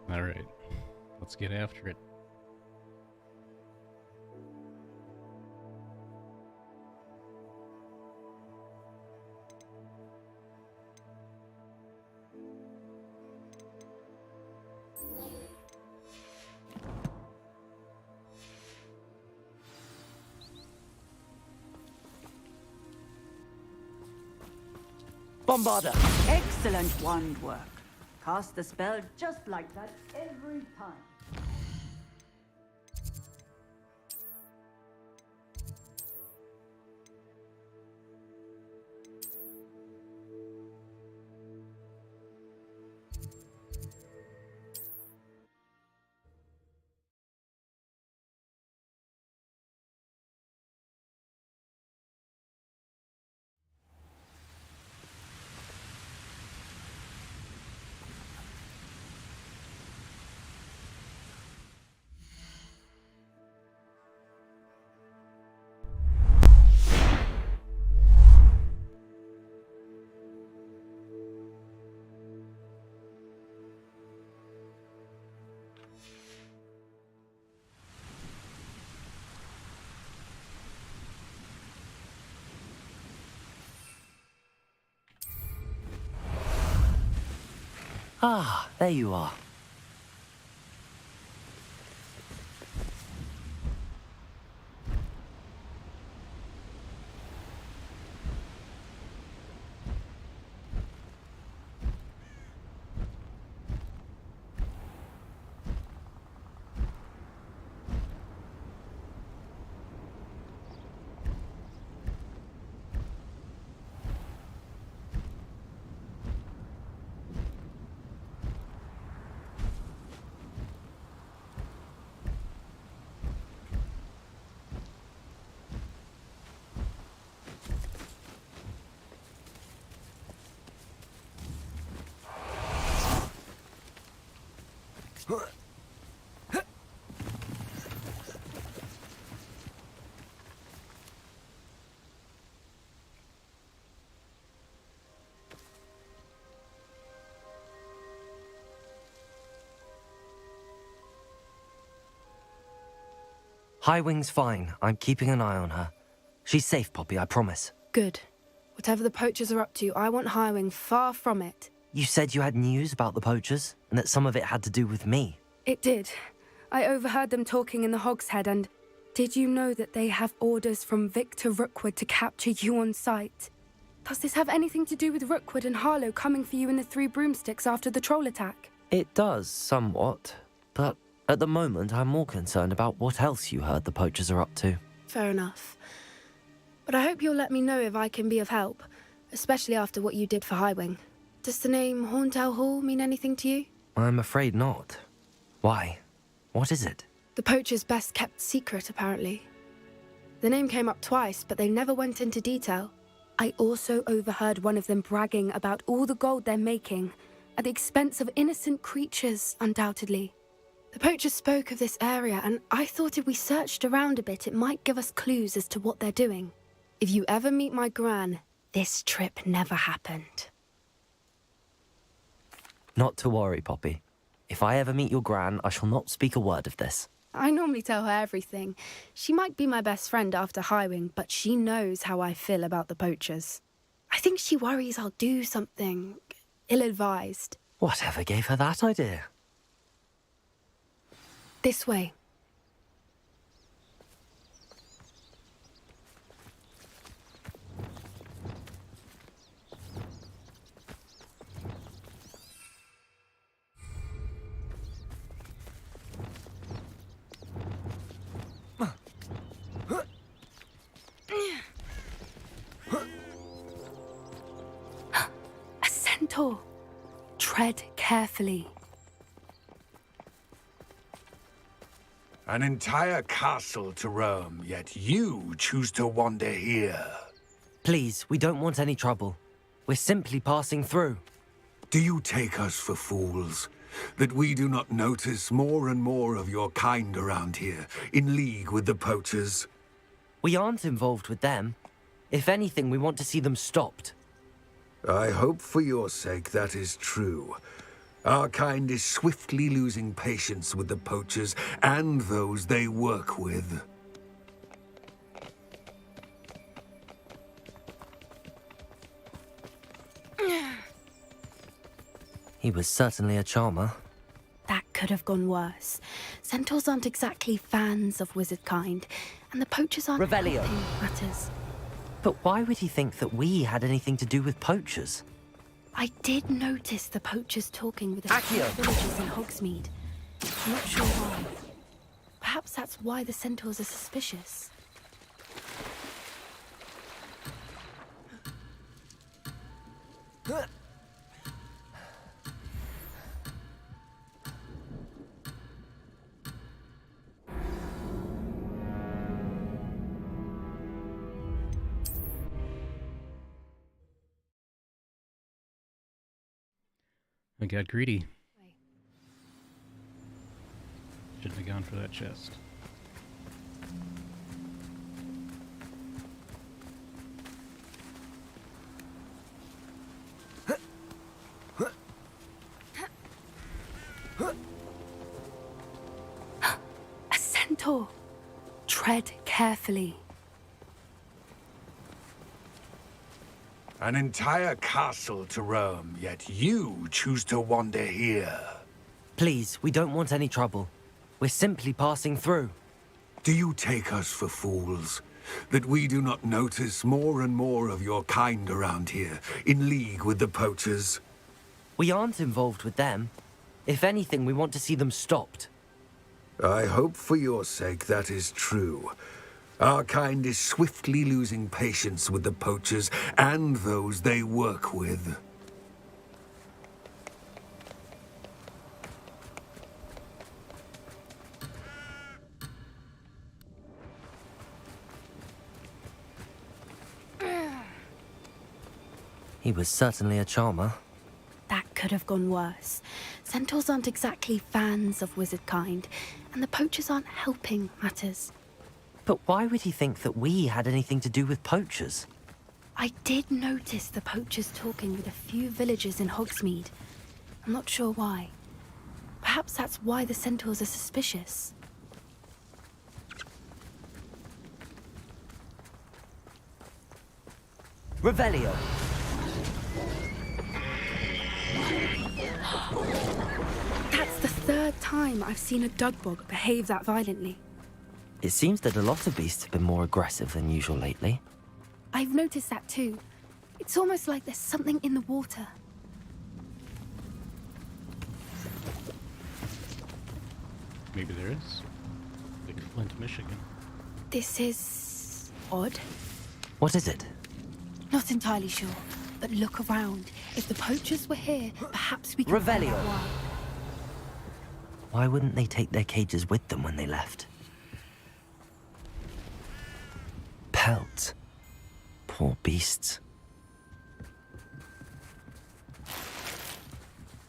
Alright, let's get after it. Bombarder! Excellent wand work. Cast the spell just like that every time. Ah, there you are. Highwing's fine. I'm keeping an eye on her. She's safe, Poppy, I promise. Good. Whatever the poachers are up to, I want Highwing far from it. You said you had news about the poachers, and that some of it had to do with me. It did. I overheard them talking in the Hogshead, and did you know that they have orders from Victor Rookwood to capture you on sight? Does this have anything to do with Rookwood and Harlow coming for you in the Three Broomsticks after the troll attack? It does, somewhat. But at the moment, I'm more concerned about what else you heard the poachers are up to. Fair enough. But I hope you'll let me know if I can be of help, especially after what you did for Highwing. Does the name Hauntel Hall mean anything to you? I'm afraid not. Why? What is it? The poachers' best kept secret, apparently. The name came up twice, but they never went into detail. I also overheard one of them bragging about all the gold they're making, at the expense of innocent creatures, undoubtedly. The poachers spoke of this area, and I thought if we searched around a bit, it might give us clues as to what they're doing. If you ever meet my gran, this trip never happened. Not to worry, Poppy. If I ever meet your gran, I shall not speak a word of this. I normally tell her everything. She might be my best friend after Highwing, but she knows how I feel about the poachers. I think she worries I'll do something ill-advised. Whatever gave her that idea? This way. A centaur. Tread carefully. An entire castle to roam, yet you choose to wander here. Please, we don't want any trouble. We're simply passing through. Do you take us for fools? That we do not notice more and more of your kind around here, in league with the poachers? We aren't involved with them. If anything, we want to see them stopped. I hope for your sake that is true. Our kind is swiftly losing patience with the poachers and those they work with. He was certainly a charmer. That could have gone worse. Centaurs aren't exactly fans of wizard kind, and the poachers aren't Revelio. helping matters. But why would he think that we had anything to do with poachers? I did notice the poachers talking with a few Accio. villagers in Hogsmeade. I'm not sure why. Perhaps that's why the centaurs are suspicious. I got greedy. Shouldn't have gone for that chest. A centaur! Tread carefully. An entire castle to roam, yet you choose to wander here. Please, we don't want any trouble. We're simply passing through. Do you take us for fools? That we do not notice more and more of your kind around here, in league with the poachers? We aren't involved with them. If anything, we want to see them stopped. I hope for your sake that is true. Our kind is swiftly losing patience with the poachers and those they work with. He was certainly a charmer. That could have gone worse. Centaurs aren't exactly fans of wizard kind, and the poachers aren't helping matters. But why would he think that we had anything to do with poachers? I did notice the poachers talking with a few villagers in Hogsmeade. I'm not sure why. Perhaps that's why the centaurs are suspicious. Revelio. That's the third time I've seen a dugbog behave that violently. It seems that a lot of beasts have been more aggressive than usual lately. I've noticed that too. It's almost like there's something in the water. Maybe there is. Like Flint, Michigan. This is odd. What is it? Not entirely sure, but look around. If the poachers were here, perhaps we can find Revelio. out why. Why wouldn't they take their cages with them when they left? Pelts. Poor beasts.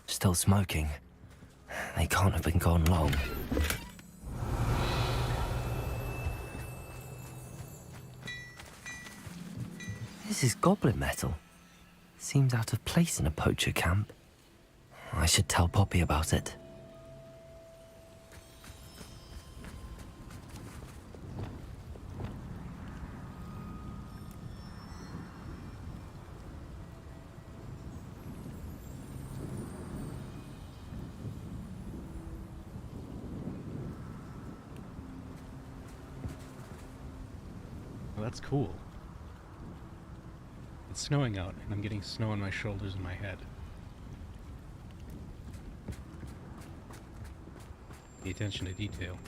Still smoking. They can't have been gone long. This is goblin metal. Seems out of place in a poacher camp. I should tell Poppy about it. Well, that's cool. It's snowing out, and I'm getting snow on my shoulders and my head. The attention to detail.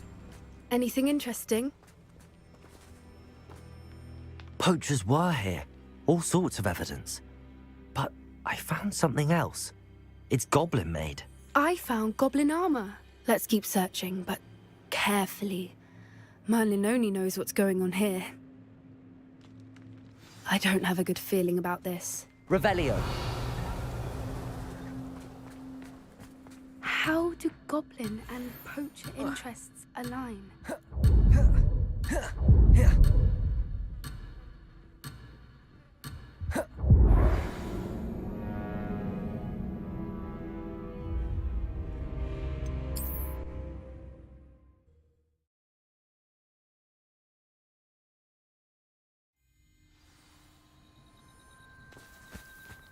Anything interesting? Poachers were here. All sorts of evidence. But I found something else. It's goblin made. I found goblin armor. Let's keep searching, but carefully. Merlin only knows what's going on here. I don't have a good feeling about this. Revelio. How do goblin and poacher interests align?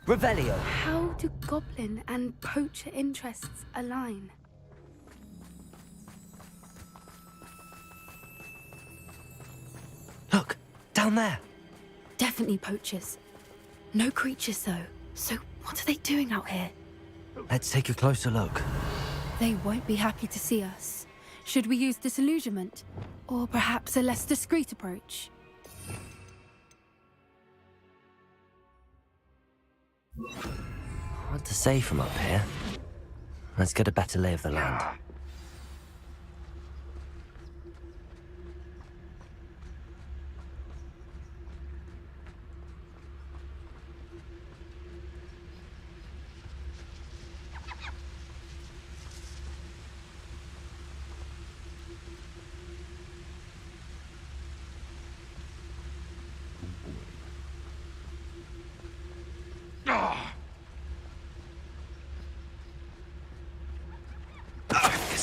Revelio. How do goblin and poacher interests align? Look, down there. Definitely poachers. No creatures, though. So what are they doing out here? Let's take a closer look. They won't be happy to see us. Should we use disillusionment? Or perhaps a less discreet approach? Hard to say from up here. Let's get a better lay of the land.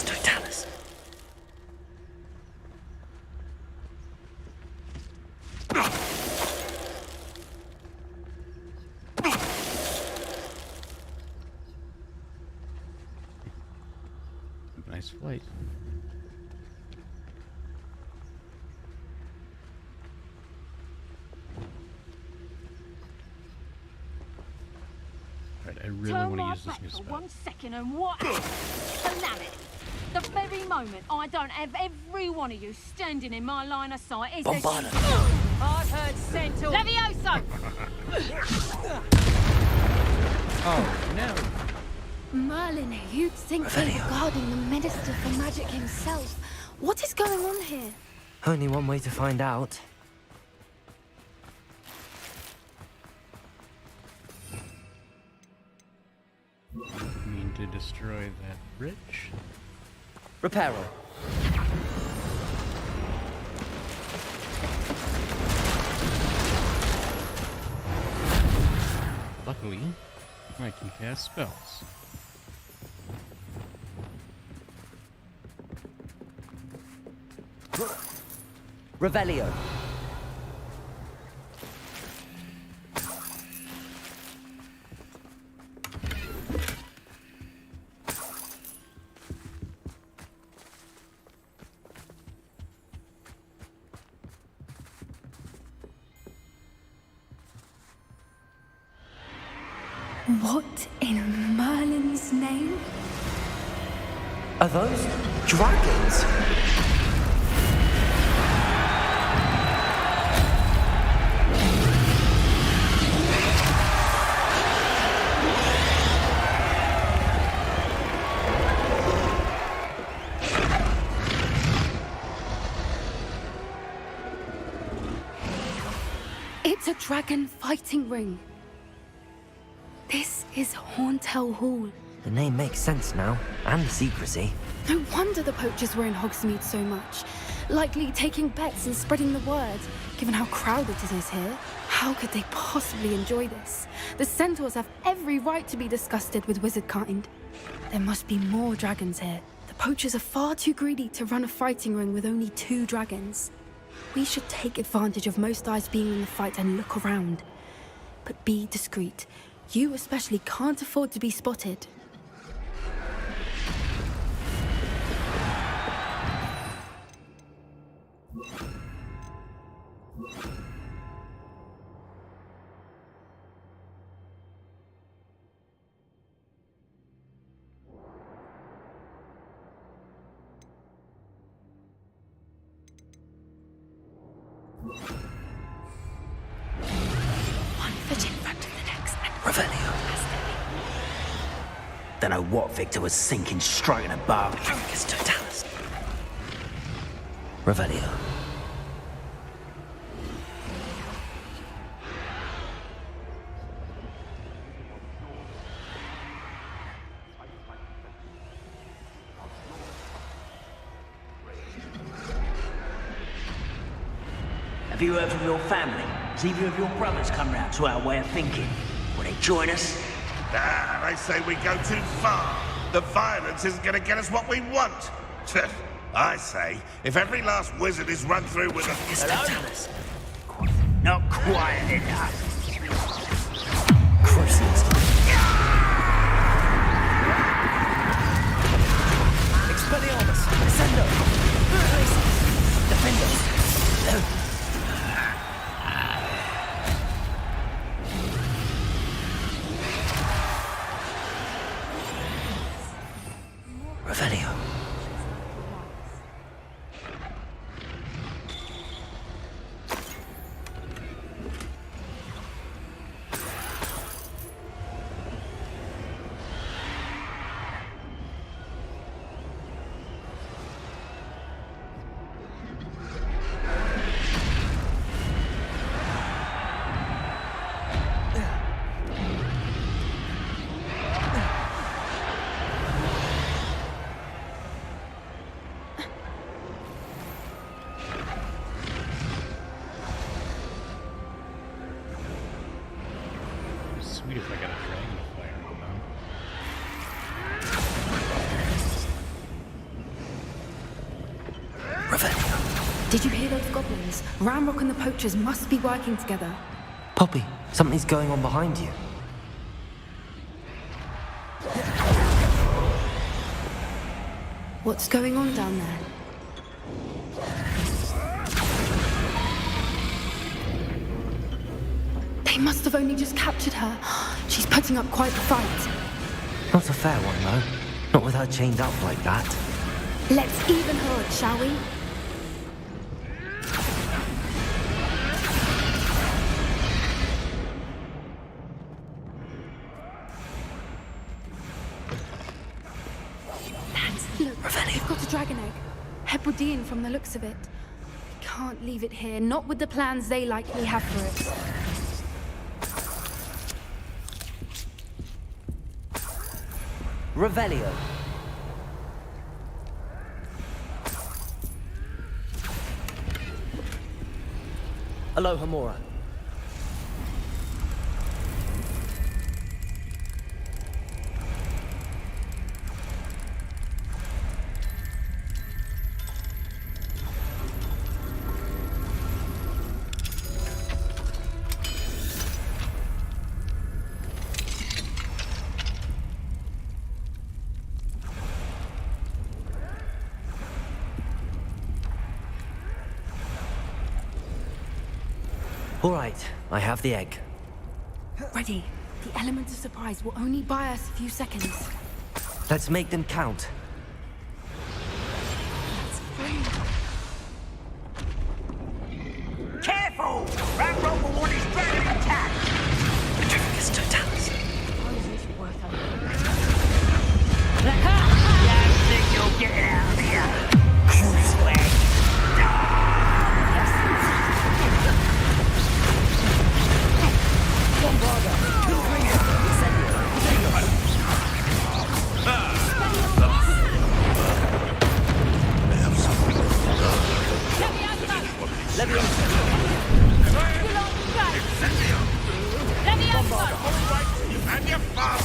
Totalis. Nice flight. Alright, I really Turn want to my use this back new for spell. 1 second and what? Calamity. The very moment I don't have every one of you standing in my line of sight is Bombarda. I've heard Centaur. Levioso! Oh, no! Merlin, you'd think they were Revelio. guarding the Minister for Magic himself. What is going on here? Only one way to find out. You mean to destroy that bridge? Reparo. Luckily, I can cast spells. Revelio. What in Merlin's name? Are those dragons? It's a dragon fighting ring. This is Hauntel Hall. The name makes sense now, and the secrecy. No wonder the poachers were in Hogsmeade so much. Likely taking bets and spreading the word, given how crowded it is here. How could they possibly enjoy this? The centaurs have every right to be disgusted with wizard kind. There must be more dragons here. The poachers are far too greedy to run a fighting ring with only 2 dragons. We should take advantage of most eyes being in the fight and look around. But be discreet. You especially can't afford to be spotted. One foot in front of the next and Revelio. Don't know what Victor was sinking straight in a bargain. It's Totalis. Revelio. Have you heard from your family? Has either of your brothers come round to our way of thinking? Will they join us? Ah, they say we go too far. The violence isn't going to get us what we want. I say, if every last wizard is run through with a... Hello? Not quiet enough. Cruisers. Revelio. Sweet if I got a dragonfire on them. Revelio. Did you hear those goblins? Ramrock and the poachers must be working together. Poppy, something's going on behind you. What's going on down there? They must have only just captured her. She's putting up quite the fight. Not a fair one, though. Not with her chained up like that. Let's even her odds, shall we? Look, they've got a dragon egg. Hebridean from the looks of it. We can't leave it here, not with the plans they likely have for it. Revelio. Aloha Mora. All right, I have the egg. Ready. The element of surprise will only buy us a few seconds. Let's make them count. Careful! Ramrock will want his dragon attack! Petrificus totalis. Don't think you'll get it out of here! Swag!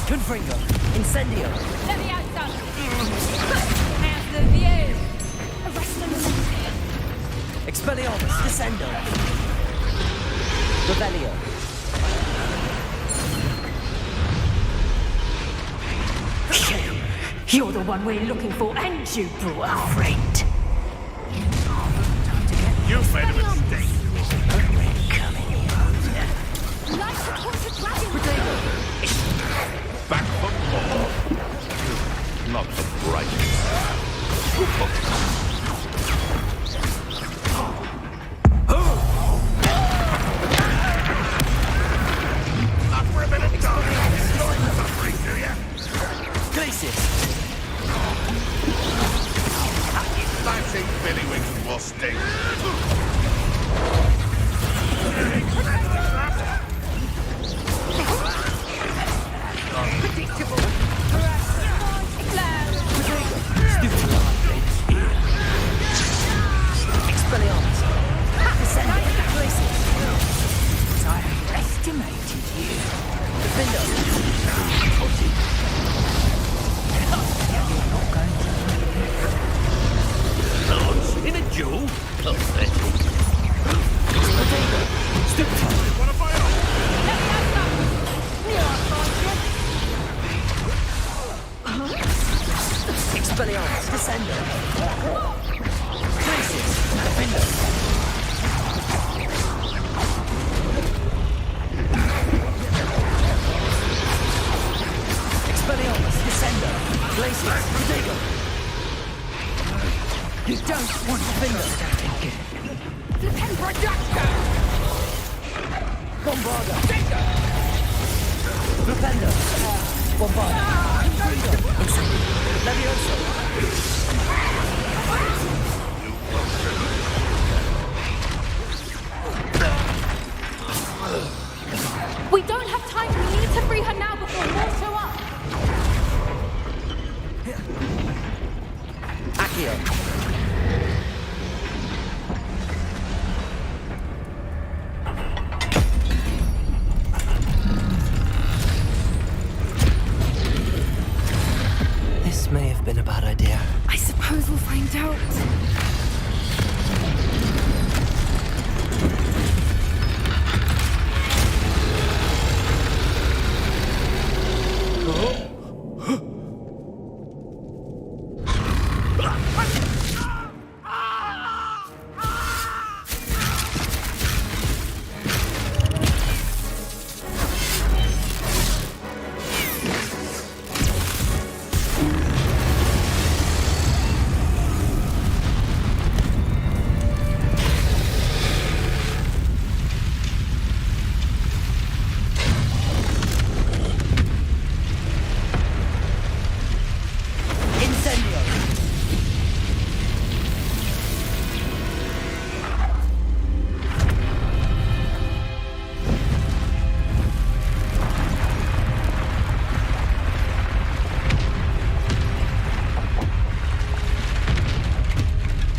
Confringo. Incendio. Expelliarmus. Descendo. Revelio. You're the one we're looking for, and you brought our friend. You've made a mistake. Back for more. Not the brightest. Up for a bit of time. Suffering, do ya? Glacius. I think Billy Wings will sting. Expelliarmus. Descendo. Glacius. I estimated you. Defendo. In a duel? Pathetic. Stupefy. Wanna fight off? Expelliarmus. Descendo. Glacius. Defendo. Expelliarmus. Descendo. Glacius. Protego. You don't want to finish. Bombarda! Flipendo! Bombarda! Levioso! We don't have time. We need to free her now before more show up. Accio! This may have been a bad idea. I suppose we'll find out.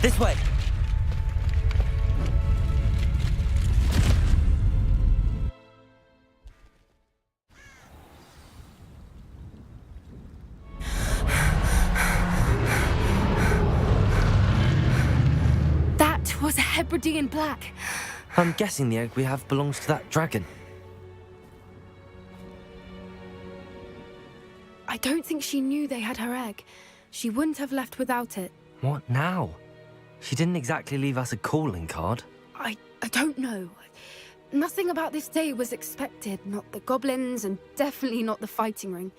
This way! That was a Hebridean black. I'm guessing the egg we have belongs to that dragon. I don't think she knew they had her egg. She wouldn't have left without it. What now? She didn't exactly leave us a calling card. I don't know. Nothing about this day was expected. Not the goblins, and definitely not the fighting ring.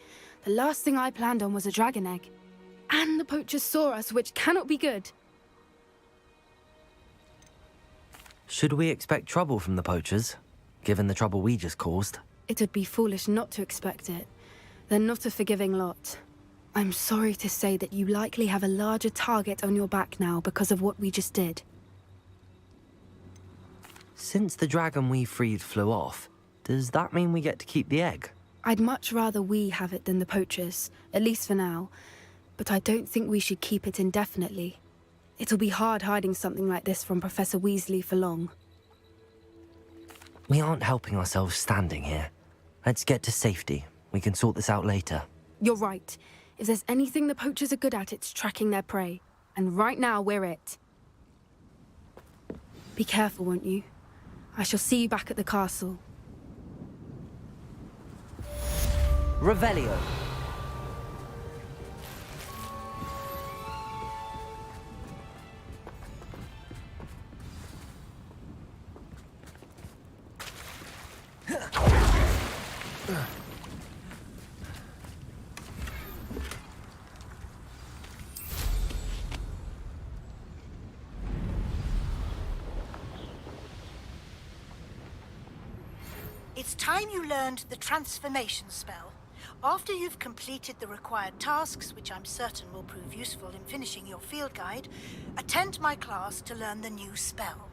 The last thing I planned on was a dragon egg. And the poachers saw us, which cannot be good. Should we expect trouble from the poachers, given the trouble we just caused? It would be foolish not to expect it. They're not a forgiving lot. I'm sorry to say that you likely have a larger target on your back now because of what we just did. Since the dragon we freed flew off, does that mean we get to keep the egg? I'd much rather we have it than the poachers, at least for now. But I don't think we should keep it indefinitely. It'll be hard hiding something like this from Professor Weasley for long. We aren't helping ourselves standing here. Let's get to safety. We can sort this out later. You're right. If there's anything the poachers are good at, it's tracking their prey. And right now, we're it. Be careful, won't you? I shall see you back at the castle. Revelio. It's time you learned the transformation spell. After you've completed the required tasks, which I'm certain will prove useful in finishing your field guide, attend my class to learn the new spell.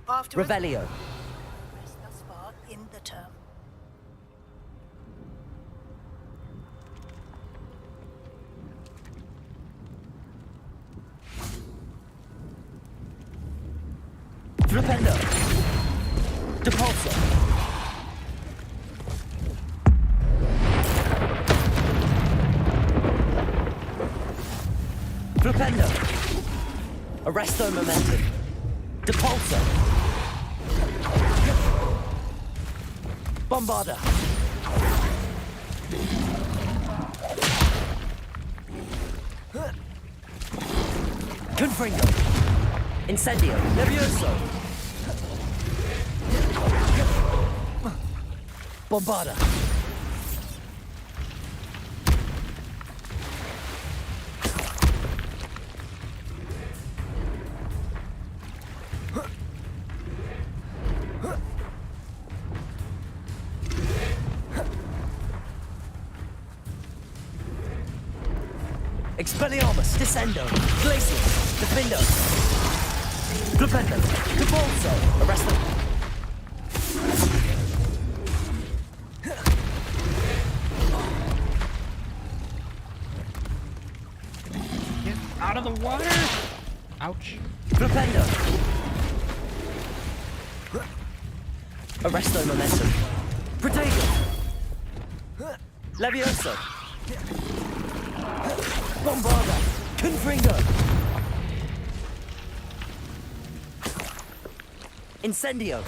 After Revelio. progress thus far in the term. Flipendo. Depulso. Flipendo. Arresto momentum. Depulso. Bombarda. Confringo. Incendio. Nervioso. Bombarda. Expelliarmus, Descendo, Glacius, Defendo, Flipendo, Devolso, arrest them. Get out of the water! Ouch. Flipendo. Arresto Momentum. Protego. Levioso. Bombarda. Confringo. Incendio.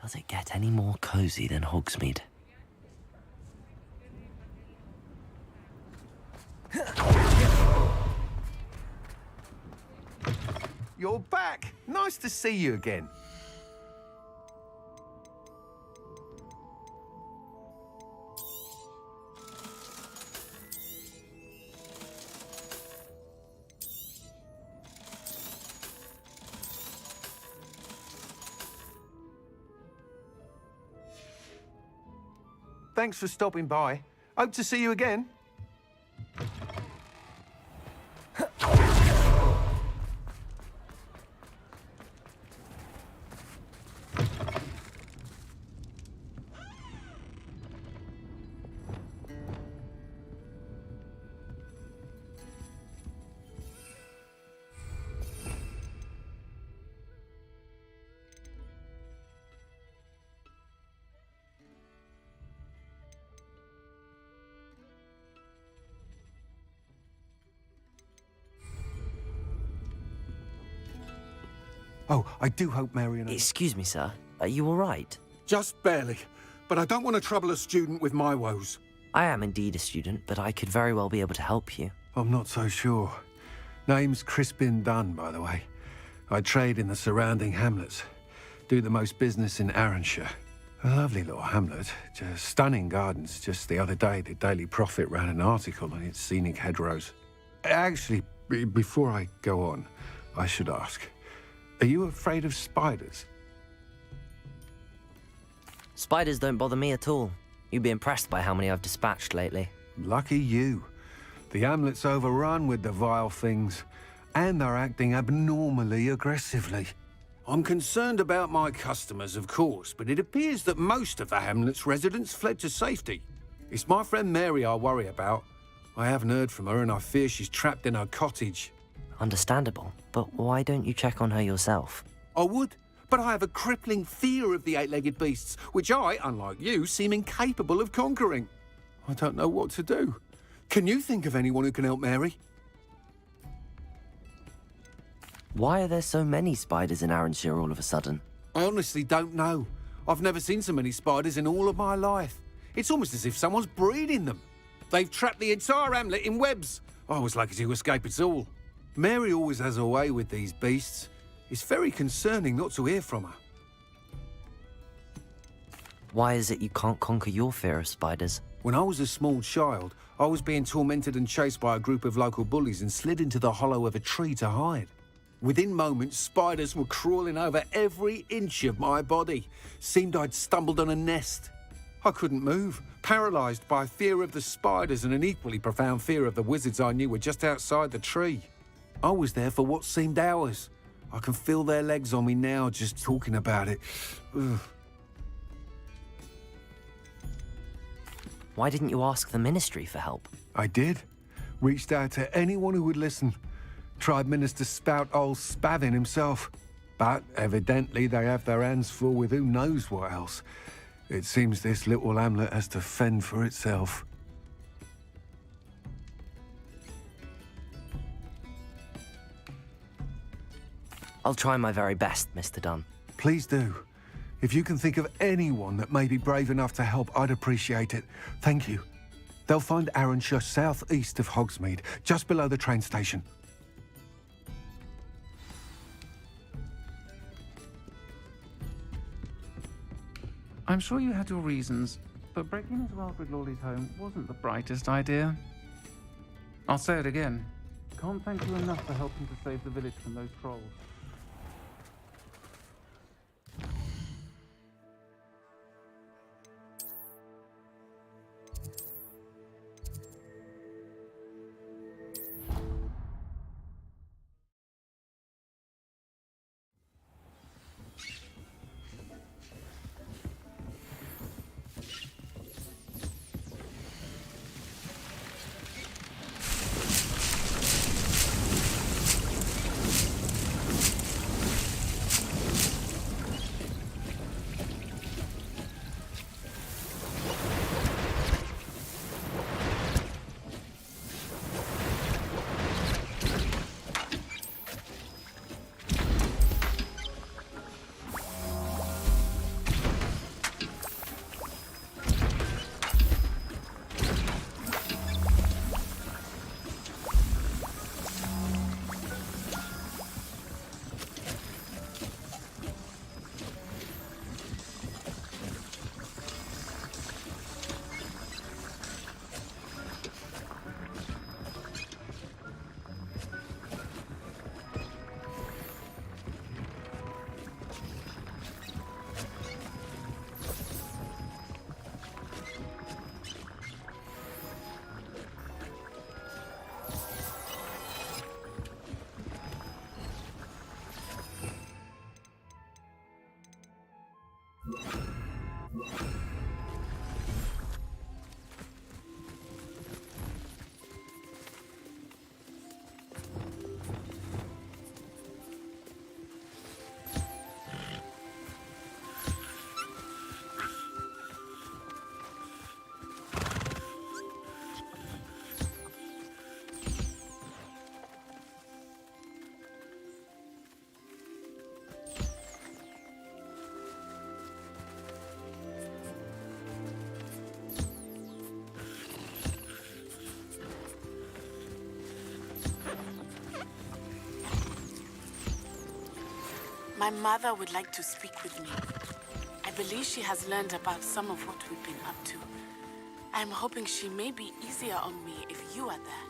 Does it get any more cozy than Hogsmeade? You're back! Nice to see you again. Thanks for stopping by. Hope to see you again. Oh, I do hope Marion... Excuse me, sir. Are you all right? Just barely. But I don't want to trouble a student with my woes. I am indeed a student, but I could very well be able to help you. I'm not so sure. Name's Crispin Dunn, by the way. I trade in the surrounding hamlets. Do the most business in Arranshire. A lovely little hamlet. Just stunning gardens. Just the other day, the Daily Prophet ran an article on its scenic hedgerows. Actually, before I go on, I should ask... Are you afraid of spiders? Spiders don't bother me at all. You'd be impressed by how many I've dispatched lately. Lucky you. The hamlet's overrun with the vile things, and they're acting abnormally aggressively. I'm concerned about my customers, of course, but it appears that most of the hamlet's residents fled to safety. It's my friend Mary I worry about. I haven't heard from her, and I fear she's trapped in her cottage. Understandable, but why don't you check on her yourself? I would, but I have a crippling fear of the eight-legged beasts, which I, unlike you, seem incapable of conquering. I don't know what to do. Can you think of anyone who can help Mary? Why are there so many spiders in Arranshire all of a sudden? I honestly don't know. I've never seen so many spiders in all of my life. It's almost as if someone's breeding them. They've trapped the entire hamlet in webs. I was lucky to escape it all. Mary always has a way with these beasts. It's very concerning not to hear from her. Why is it you can't conquer your fear of spiders? When I was a small child, I was being tormented and chased by a group of local bullies and slid into the hollow of a tree to hide. Within moments, spiders were crawling over every inch of my body. Seemed I'd stumbled on a nest. I couldn't move, paralysed by fear of the spiders and an equally profound fear of the wizards I knew were just outside the tree. I was there for what seemed hours. I can feel their legs on me now just talking about it. Ugh. Why didn't you ask the Ministry for help? I did. Reached out to anyone who would listen. Tried Minister Spout old Spavin himself. But evidently they have their hands full with who knows what else. It seems this little hamlet has to fend for itself. I'll try my very best, Mr. Dunn. Please do. If you can think of anyone that may be brave enough to help, I'd appreciate it. Thank you. They'll find Arranshire southeast of Hogsmeade, just below the train station. I'm sure you had your reasons, but breaking into Alfred Lawley's home wasn't the brightest idea. I'll say it again. Can't thank you enough for helping to save the village from those trolls. My mother would like to speak with me. I believe she has learned about some of what we've been up to. I'm hoping she may be easier on me if you are there.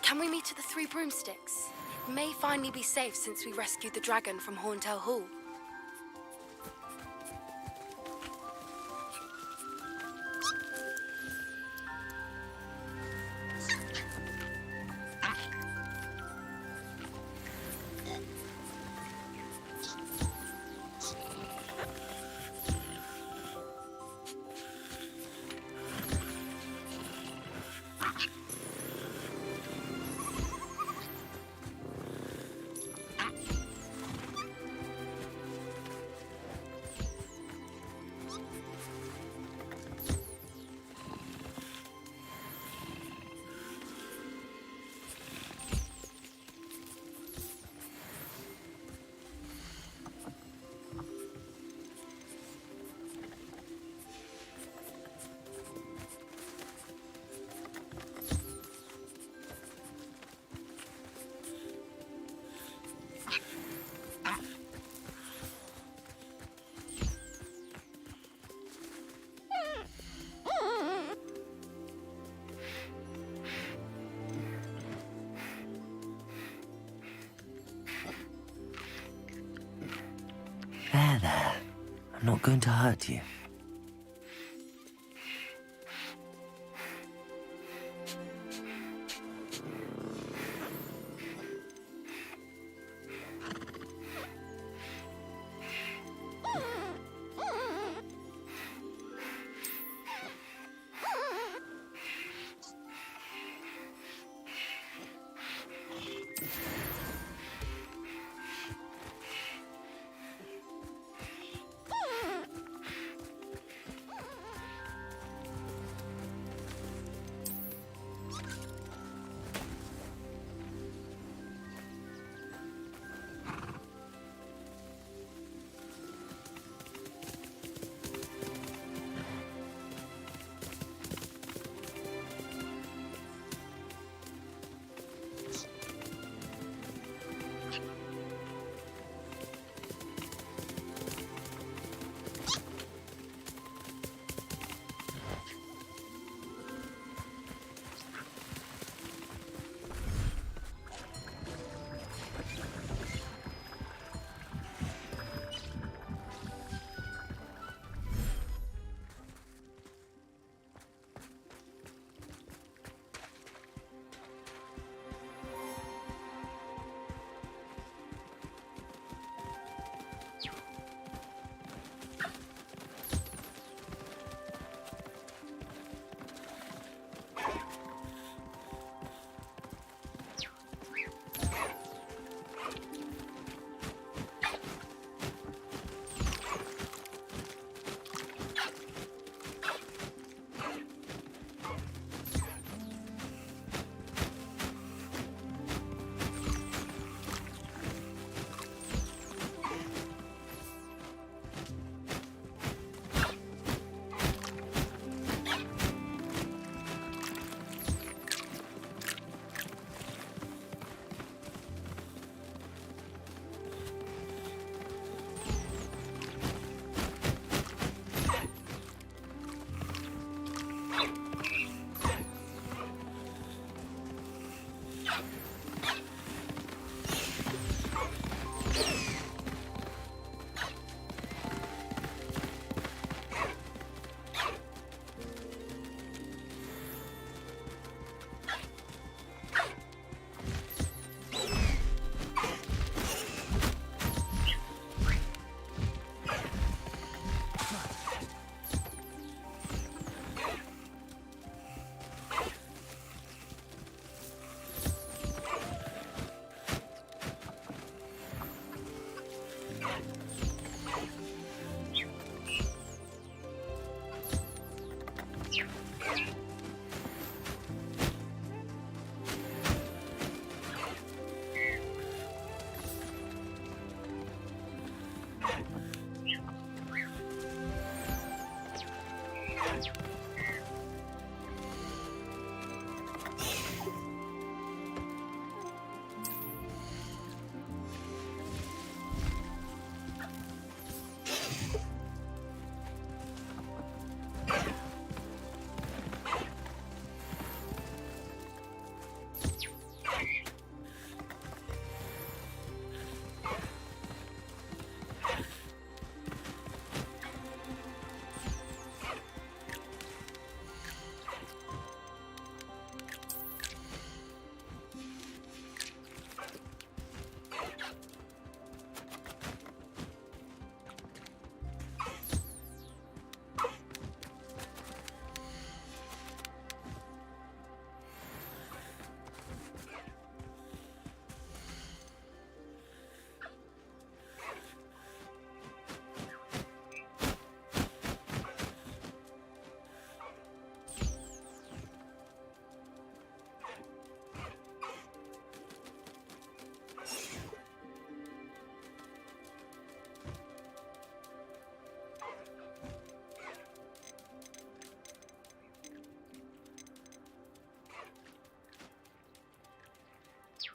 Can we meet at the Three Broomsticks? It may finally be safe since we rescued the dragon from Horntail Hall. There. I'm not going to hurt you.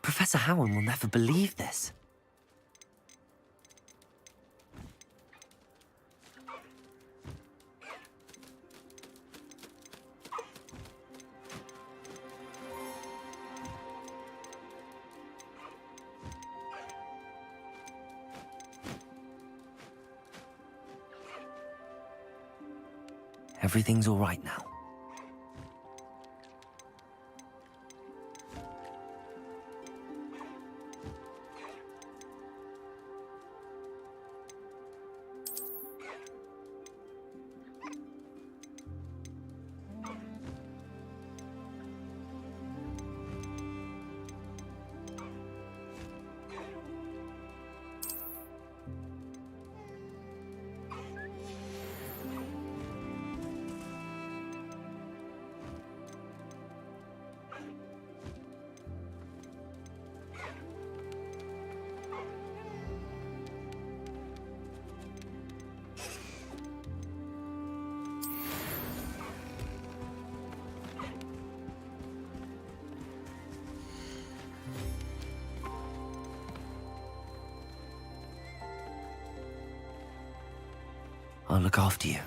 Professor Howard will never believe this. Everything's all right now. I'll look after you.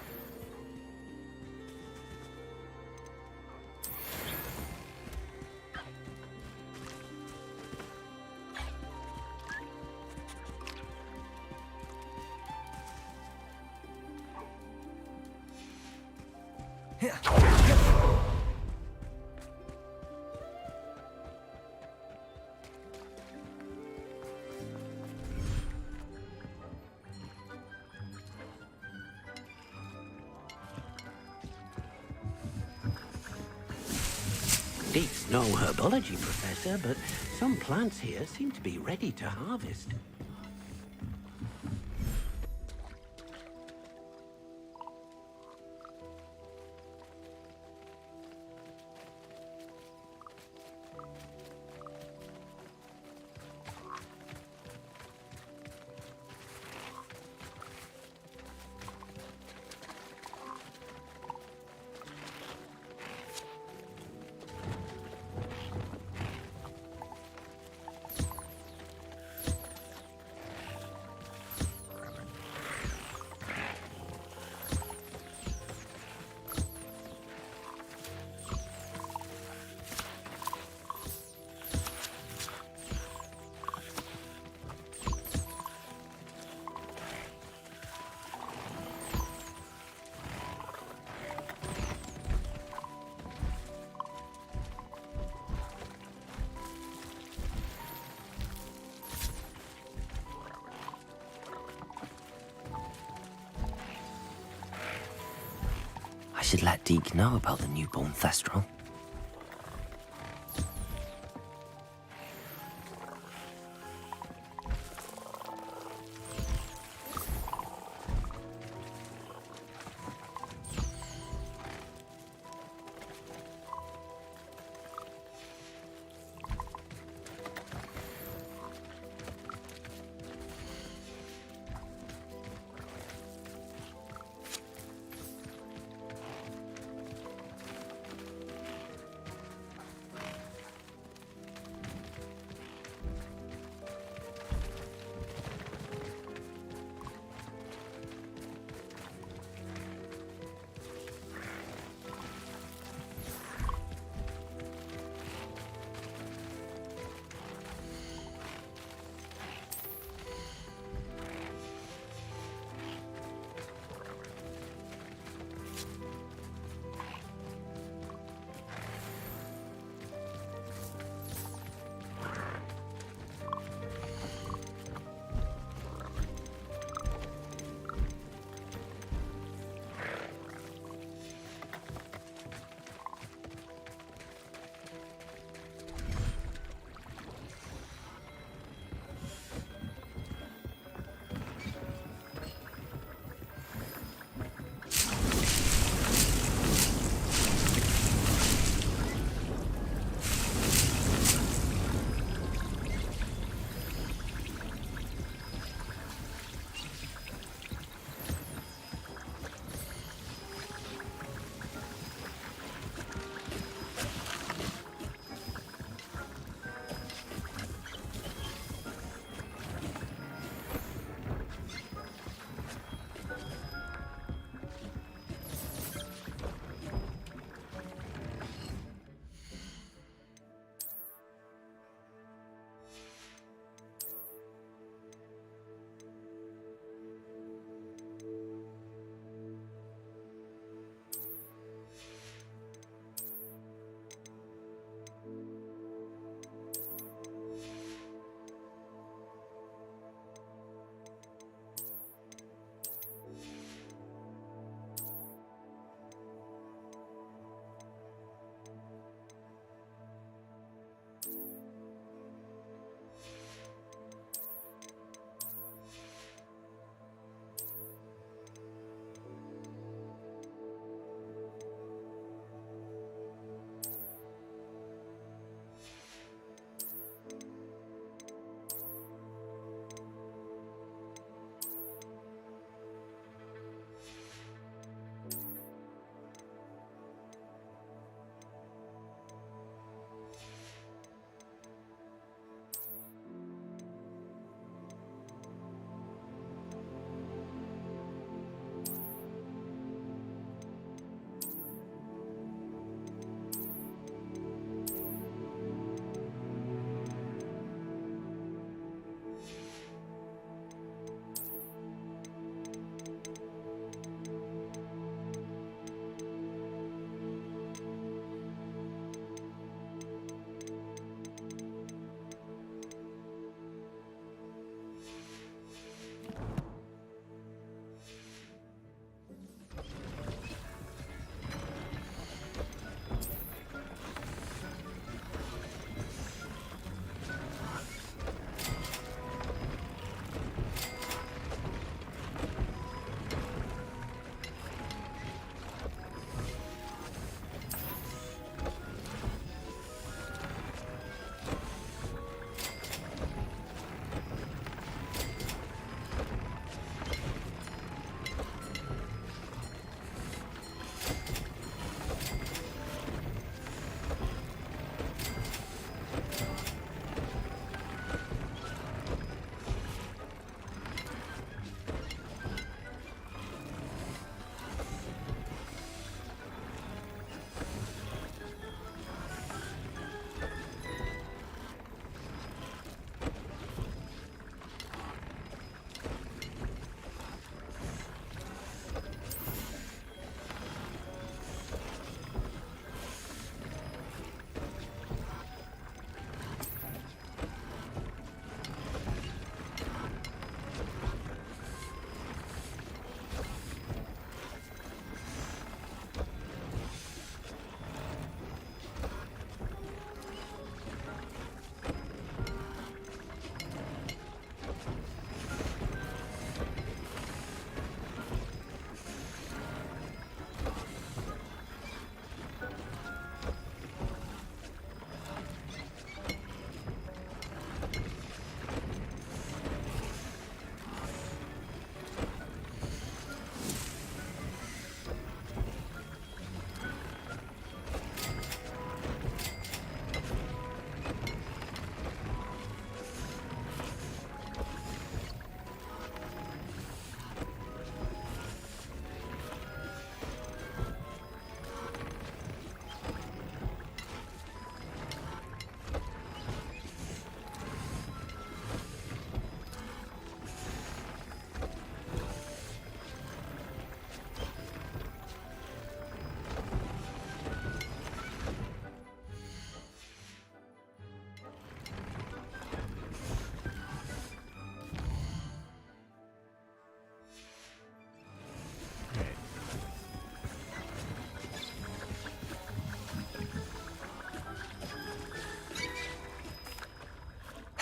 Deep's no herbology professor, but some plants here seem to be ready to harvest. I should let Deke know about the newborn Thestral.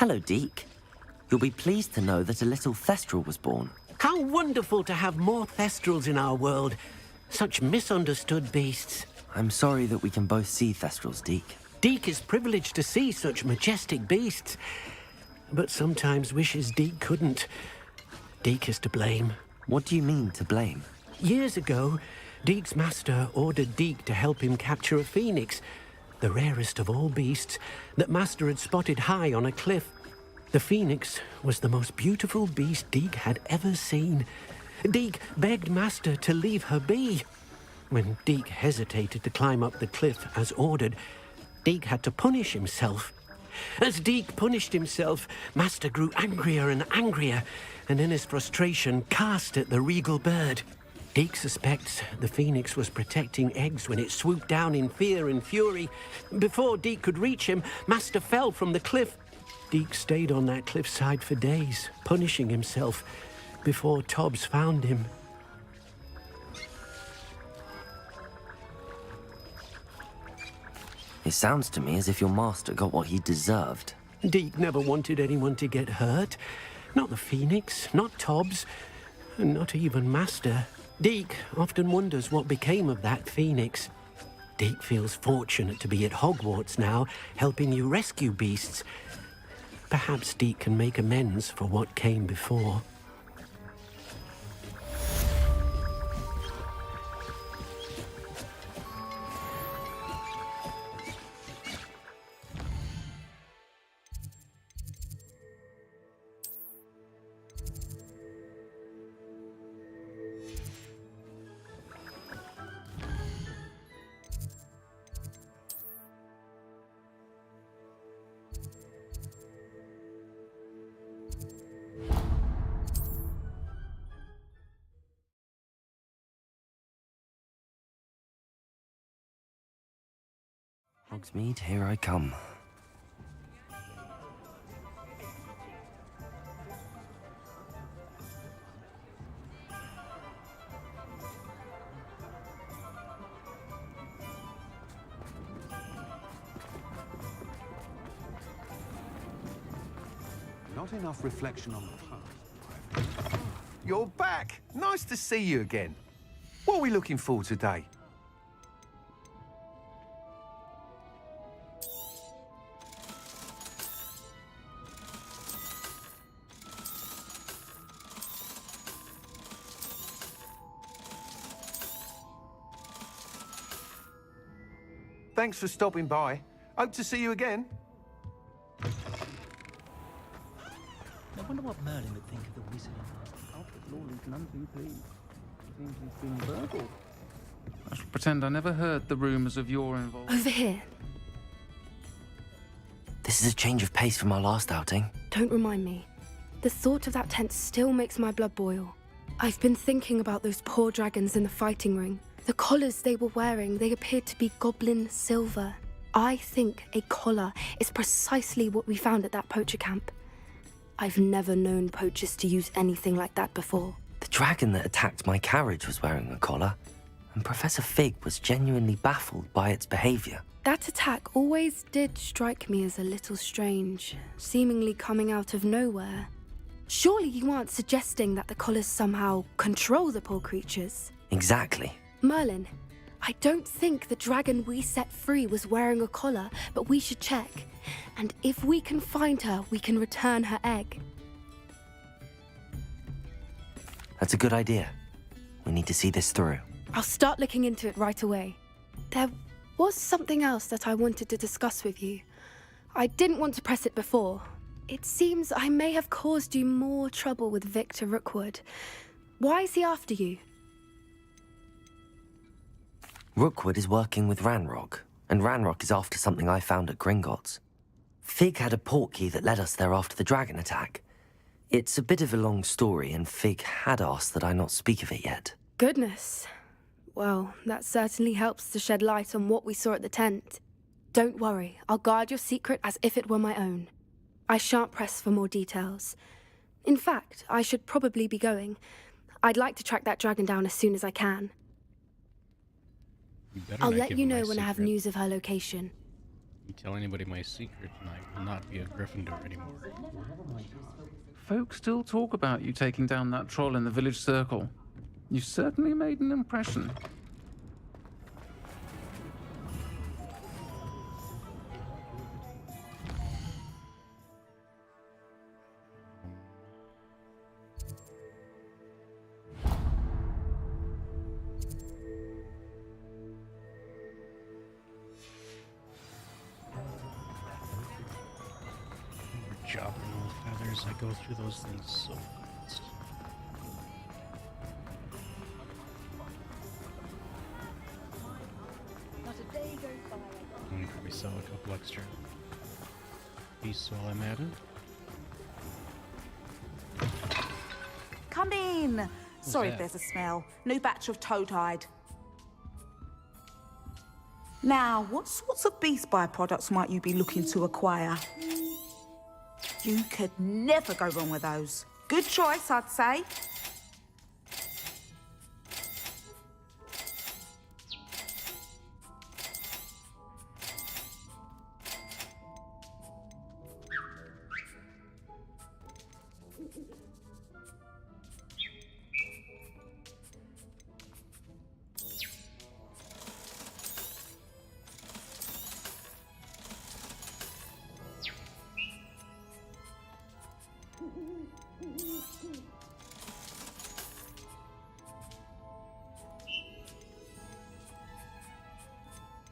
Hello, Deke. You'll be pleased to know that a little Thestral was born. How wonderful to have more Thestrals in our world. Such misunderstood beasts. I'm sorry that we can both see Thestrals, Deke. Deke is privileged to see such majestic beasts, but sometimes wishes Deke couldn't. Deke is to blame. What do you mean, to blame? Years ago, Deke's master ordered Deke to help him capture a phoenix, the rarest of all beasts, that master had spotted high on a cliff. The phoenix was the most beautiful beast Deke had ever seen. Deke begged master to leave her be. When Deke hesitated to climb up the cliff as ordered, Deke had to punish himself. As Deke punished himself, master grew angrier and angrier, and in his frustration cast at the regal bird. Deke suspects the phoenix was protecting eggs when it swooped down in fear and fury. Before Deke could reach him, master fell from the cliff. Deke stayed on that cliffside for days, punishing himself, before Tobbs found him. It sounds to me as if your master got what he deserved. Deke never wanted anyone to get hurt. Not the phoenix, not Tobbs, and not even master. Deke often wonders what became of that phoenix. Deke feels fortunate to be at Hogwarts now, helping you rescue beasts. Perhaps Deke can make amends for what came before. Hogsmeade, here I come. Not enough reflection on the past. You're back! Nice to see you again. What are we looking for today? Thanks for stopping by. Hope to see you again. I wonder what Merlin would think of the wizard. Alfred Lawley's none too pleased. Seems he's been burgled. I shall pretend I never heard the rumours of your involvement. Over here. This is a change of pace from our last outing. Don't remind me. The thought of that tent still makes my blood boil. I've been thinking about those poor dragons in the fighting ring. The collars they were wearing, they appeared to be goblin silver. I think a collar is precisely what we found at that poacher camp. I've never known poachers to use anything like that before. The dragon that attacked my carriage was wearing a collar, and Professor Fig was genuinely baffled by its behavior. That attack always did strike me as a little strange, seemingly coming out of nowhere. Surely you aren't suggesting that the collars somehow control the poor creatures? Exactly. Merlin, I don't think the dragon we set free was wearing a collar, but we should check. And if we can find her, we can return her egg. That's a good idea. We need to see this through. I'll start looking into it right away. There was something else that I wanted to discuss with you. I didn't want to press it before. It seems I may have caused you more trouble with Victor Rookwood. Why is he after you? Rookwood is working with Ranrock, and Ranrock is after something I found at Gringotts. Fig had a portkey that led us there after the dragon attack. It's a bit of a long story, and Fig had asked that I not speak of it yet. Goodness. Well, that certainly helps to shed light on what we saw at the tent. Don't worry, I'll guard your secret as if it were my own. I shan't press for more details. In fact, I should probably be going. I'd like to track that dragon down as soon as I can. I'll let you know when I have news of her location. You tell anybody my secret, and I will not be a Gryffindor anymore. Folk still talk about you taking down that troll in the village circle. You certainly made an impression. Chopping all feathers, I go through those things so fast. Not a day goes by. Let me probably sell a couple extra pieces while I'm at it. Come in. Sorry if that? there's a smell. New batch of toad-hide. Now, what sorts of beast byproducts might you be looking to acquire? You could never go wrong with those. Good choice, I'd say.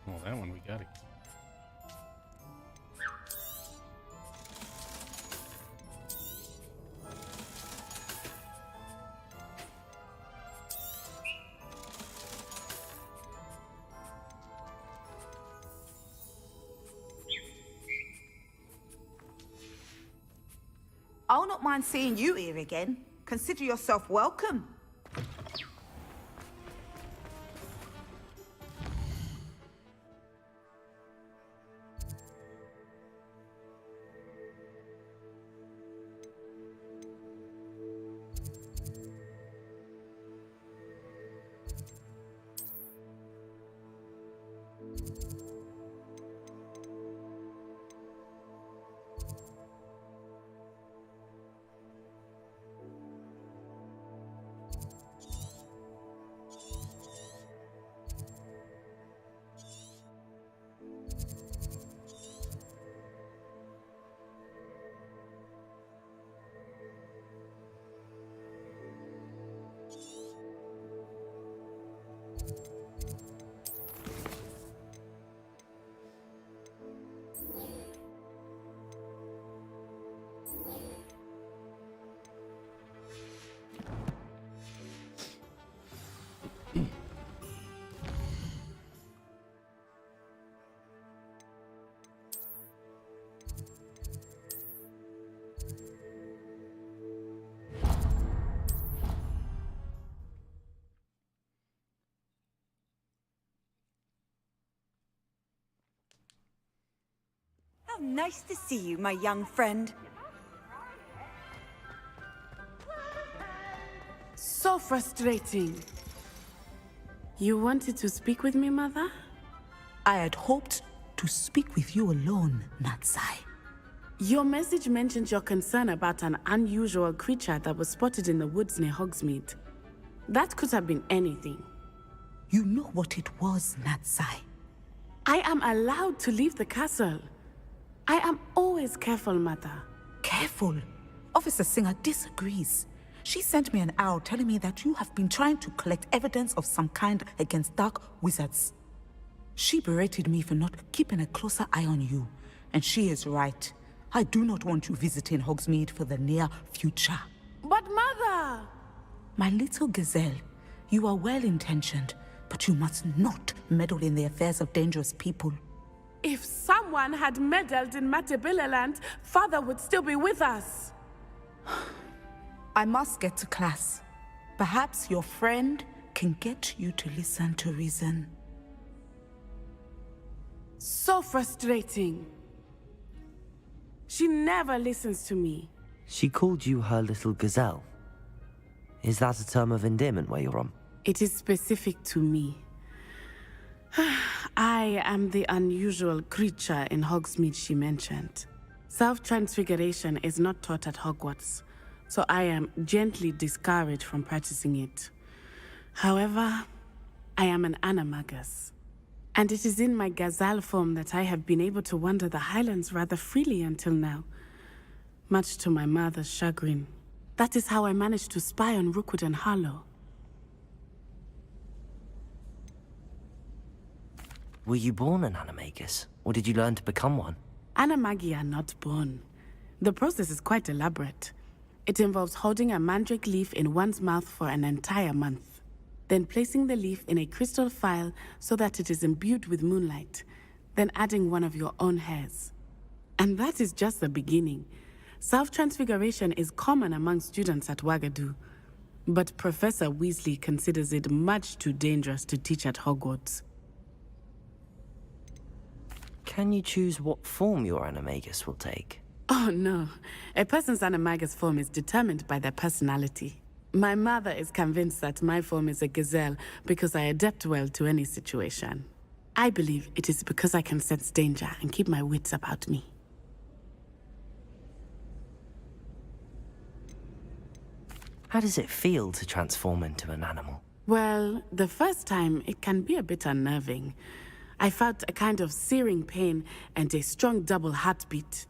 Oh, that one we got it. I'll not mind seeing you here again. Consider yourself welcome. How nice to see you, my young friend. So frustrating. You wanted to speak with me, Mother? I had hoped to speak with you alone, Natsai. Your message mentioned your concern about an unusual creature that was spotted in the woods near Hogsmeade. That could have been anything. You know what it was, Natsai. I am allowed to leave the castle. I am always careful, Mother. Careful? Officer Singer disagrees. She sent me an owl telling me that you have been trying to collect evidence of some kind against dark wizards. She berated me for not keeping a closer eye on you, and she is right. I do not want you visiting Hogsmeade for the near future. But Mother! My little gazelle, you are well-intentioned, but you must not meddle in the affairs of dangerous people. If someone had meddled in Matabeleland, Father would still be with us. I must get to class. Perhaps your friend can get you to listen to reason. So frustrating. She never listens to me. She called you her little gazelle. Is that a term of endearment where you're from? It is specific to me. I am the unusual creature in Hogsmeade she mentioned. Self-transfiguration is not taught at Hogwarts, so I am gently discouraged from practicing it. However, I am an animagus, and it is in my gazelle form that I have been able to wander the Highlands rather freely until now, much to my mother's chagrin. That is how I managed to spy on Rookwood and Harlow. Were you born an animagus, or did you learn to become one? Animagi are not born. The process is quite elaborate. It involves holding a mandrake leaf in one's mouth for an entire month, then placing the leaf in a crystal phial so that it is imbued with moonlight, then adding one of your own hairs. And that is just the beginning. Self-transfiguration is common among students at Wagadu, but Professor Weasley considers it much too dangerous to teach at Hogwarts. Can you choose what form your animagus will take? Oh no, a person's animagus form is determined by their personality. My mother is convinced that my form is a gazelle because I adapt well to any situation. I believe it is because I can sense danger and keep my wits about me. How does it feel to transform into an animal? Well, the first time it can be a bit unnerving. I felt a kind of searing pain and a strong double heartbeat.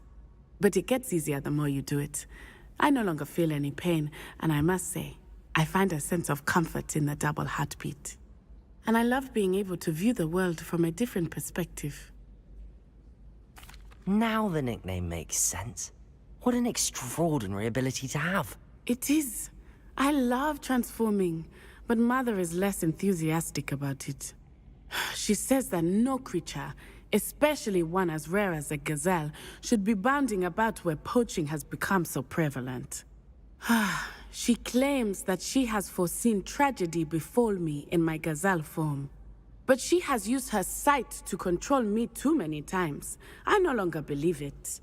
But it gets easier the more you do it. I no longer feel any pain, and I must say, I find a sense of comfort in the double heartbeat. And I love being able to view the world from a different perspective. Now the nickname makes sense. What an extraordinary ability to have. It is. I love transforming, but Mother is less enthusiastic about it. She says that no creature, especially one as rare as a gazelle, should be bounding about where poaching has become so prevalent. She claims that she has foreseen tragedy befall me in my gazelle form. But she has used her sight to control me too many times. I no longer believe it.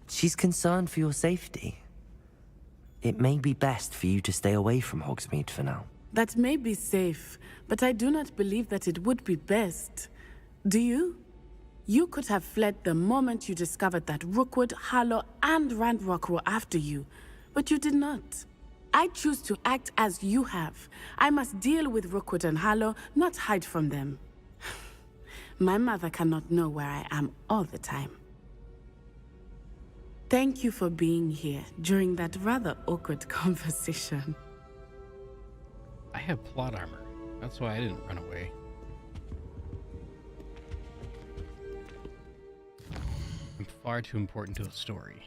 She's concerned for your safety. It may be best for you to stay away from Hogsmeade for now. That may be safe, but I do not believe that it would be best. Do you? You could have fled the moment you discovered that Rookwood, Harlow, and Ranrock were after you, but you did not. I choose to act as you have. I must deal with Rookwood and Harlow, not hide from them. My mother cannot know where I am all the time. Thank you for being here during that rather awkward conversation. I have plot armor. That's why I didn't run away. I'm far too important to the story.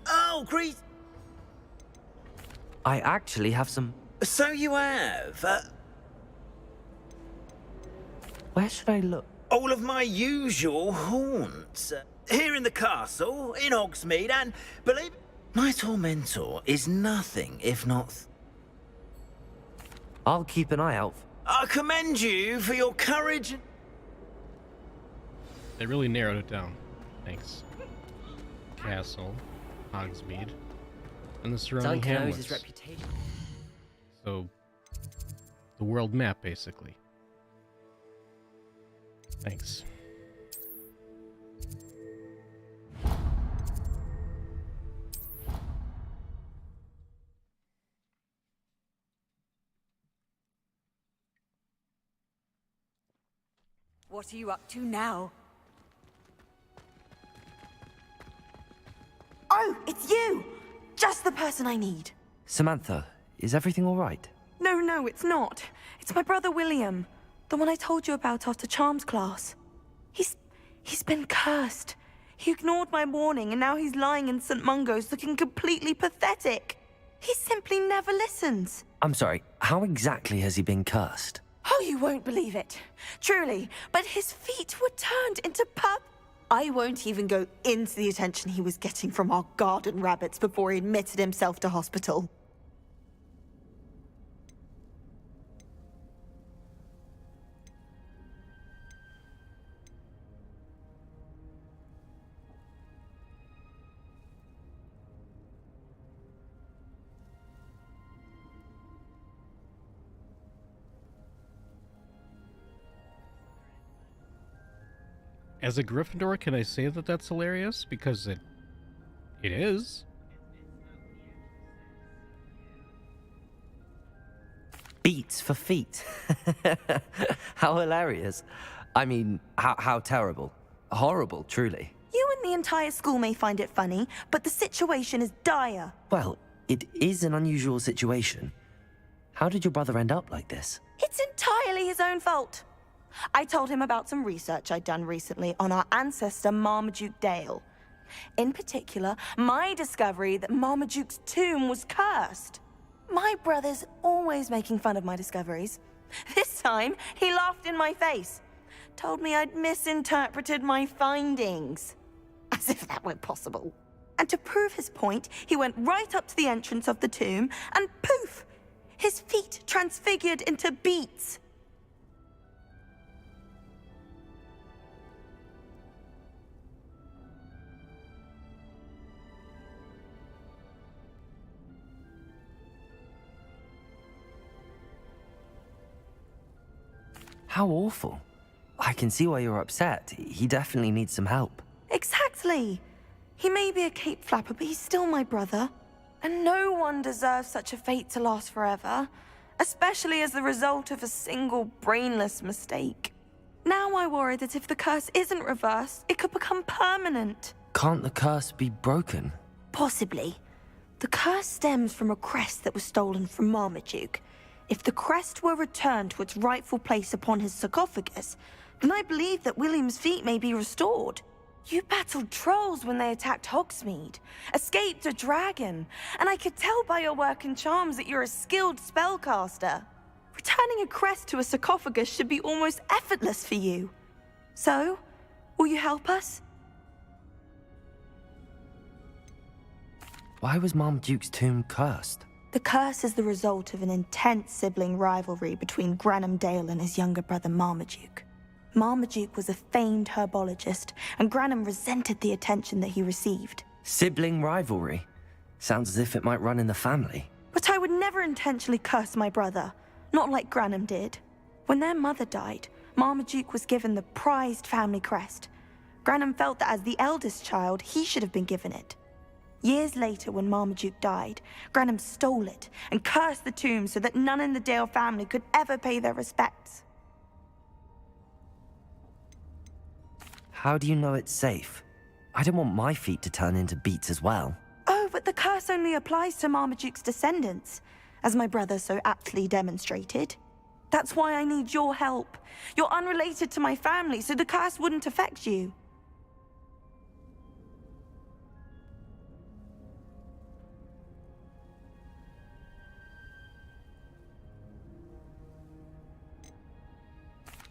Oh, great! I actually have some... So you have? Where should I look? All of my usual haunts. Here in the castle, in Hogsmeade, and believe it, my tormentor is nothing if not... I'll keep an eye out. I commend you for your courage. They really narrowed it down. Thanks. Castle, Hogsmeade, and the surrounding hamlets. Reputation. So, the world map, basically. Thanks. What are you up to now? Oh, it's you! Just the person I need. Samantha, Is everything all right? No, it's not. It's my brother William. The one I told you about after Charms class. He's been cursed. He ignored my warning and now he's lying in St. Mungo's looking completely pathetic. He simply never listens. I'm sorry, how exactly has he been cursed? Oh, you won't believe it. Truly, but his feet were turned into pup. I won't even go into the attention he was getting from our garden rabbits before he admitted himself to hospital. As a Gryffindor, can I say that that's hilarious? Because it is. Beats for feet. How hilarious. I mean, how terrible. Horrible, truly. You and the entire school may find it funny, but the situation is dire. Well, it is an unusual situation. How did your brother end up like this? It's entirely his own fault. I told him about some research I'd done recently on our ancestor Marmaduke Dale. In particular, my discovery that Marmaduke's tomb was cursed. My brother's always making fun of my discoveries. This time, he laughed in my face. Told me I'd misinterpreted my findings. As if that were possible. And to prove his point, he went right up to the entrance of the tomb and poof! His feet transfigured into beets. How awful. I can see why you're upset. He definitely needs some help. Exactly. He may be a cape flapper, but he's still my brother. And no one deserves such a fate to last forever, especially as the result of a single brainless mistake. Now I worry that if the curse isn't reversed, it could become permanent. Can't the curse be broken? Possibly. The curse stems from a crest that was stolen from Marmaduke. If the crest were returned to its rightful place upon his sarcophagus, then I believe that William's feet may be restored. You battled trolls when they attacked Hogsmeade, escaped a dragon, and I could tell by your work in charms that you're a skilled spellcaster. Returning a crest to a sarcophagus should be almost effortless for you. So, will you help us? Why was Marmaduke's tomb cursed? The curse is the result of an intense sibling rivalry between Granham Dale and his younger brother Marmaduke. Marmaduke was a famed herbologist, and Granham resented the attention that he received. Sibling rivalry? Sounds as if it might run in the family. But I would never intentionally curse my brother, not like Granham did. When their mother died, Marmaduke was given the prized family crest. Granham felt that as the eldest child, he should have been given it. Years later, when Marmaduke died, Granham stole it and cursed the tomb so that none in the Dale family could ever pay their respects. How do you know it's safe? I don't want my feet to turn into beets as well. Oh, but the curse only applies to Marmaduke's descendants, as my brother so aptly demonstrated. That's why I need your help. You're unrelated to my family, so the curse wouldn't affect you.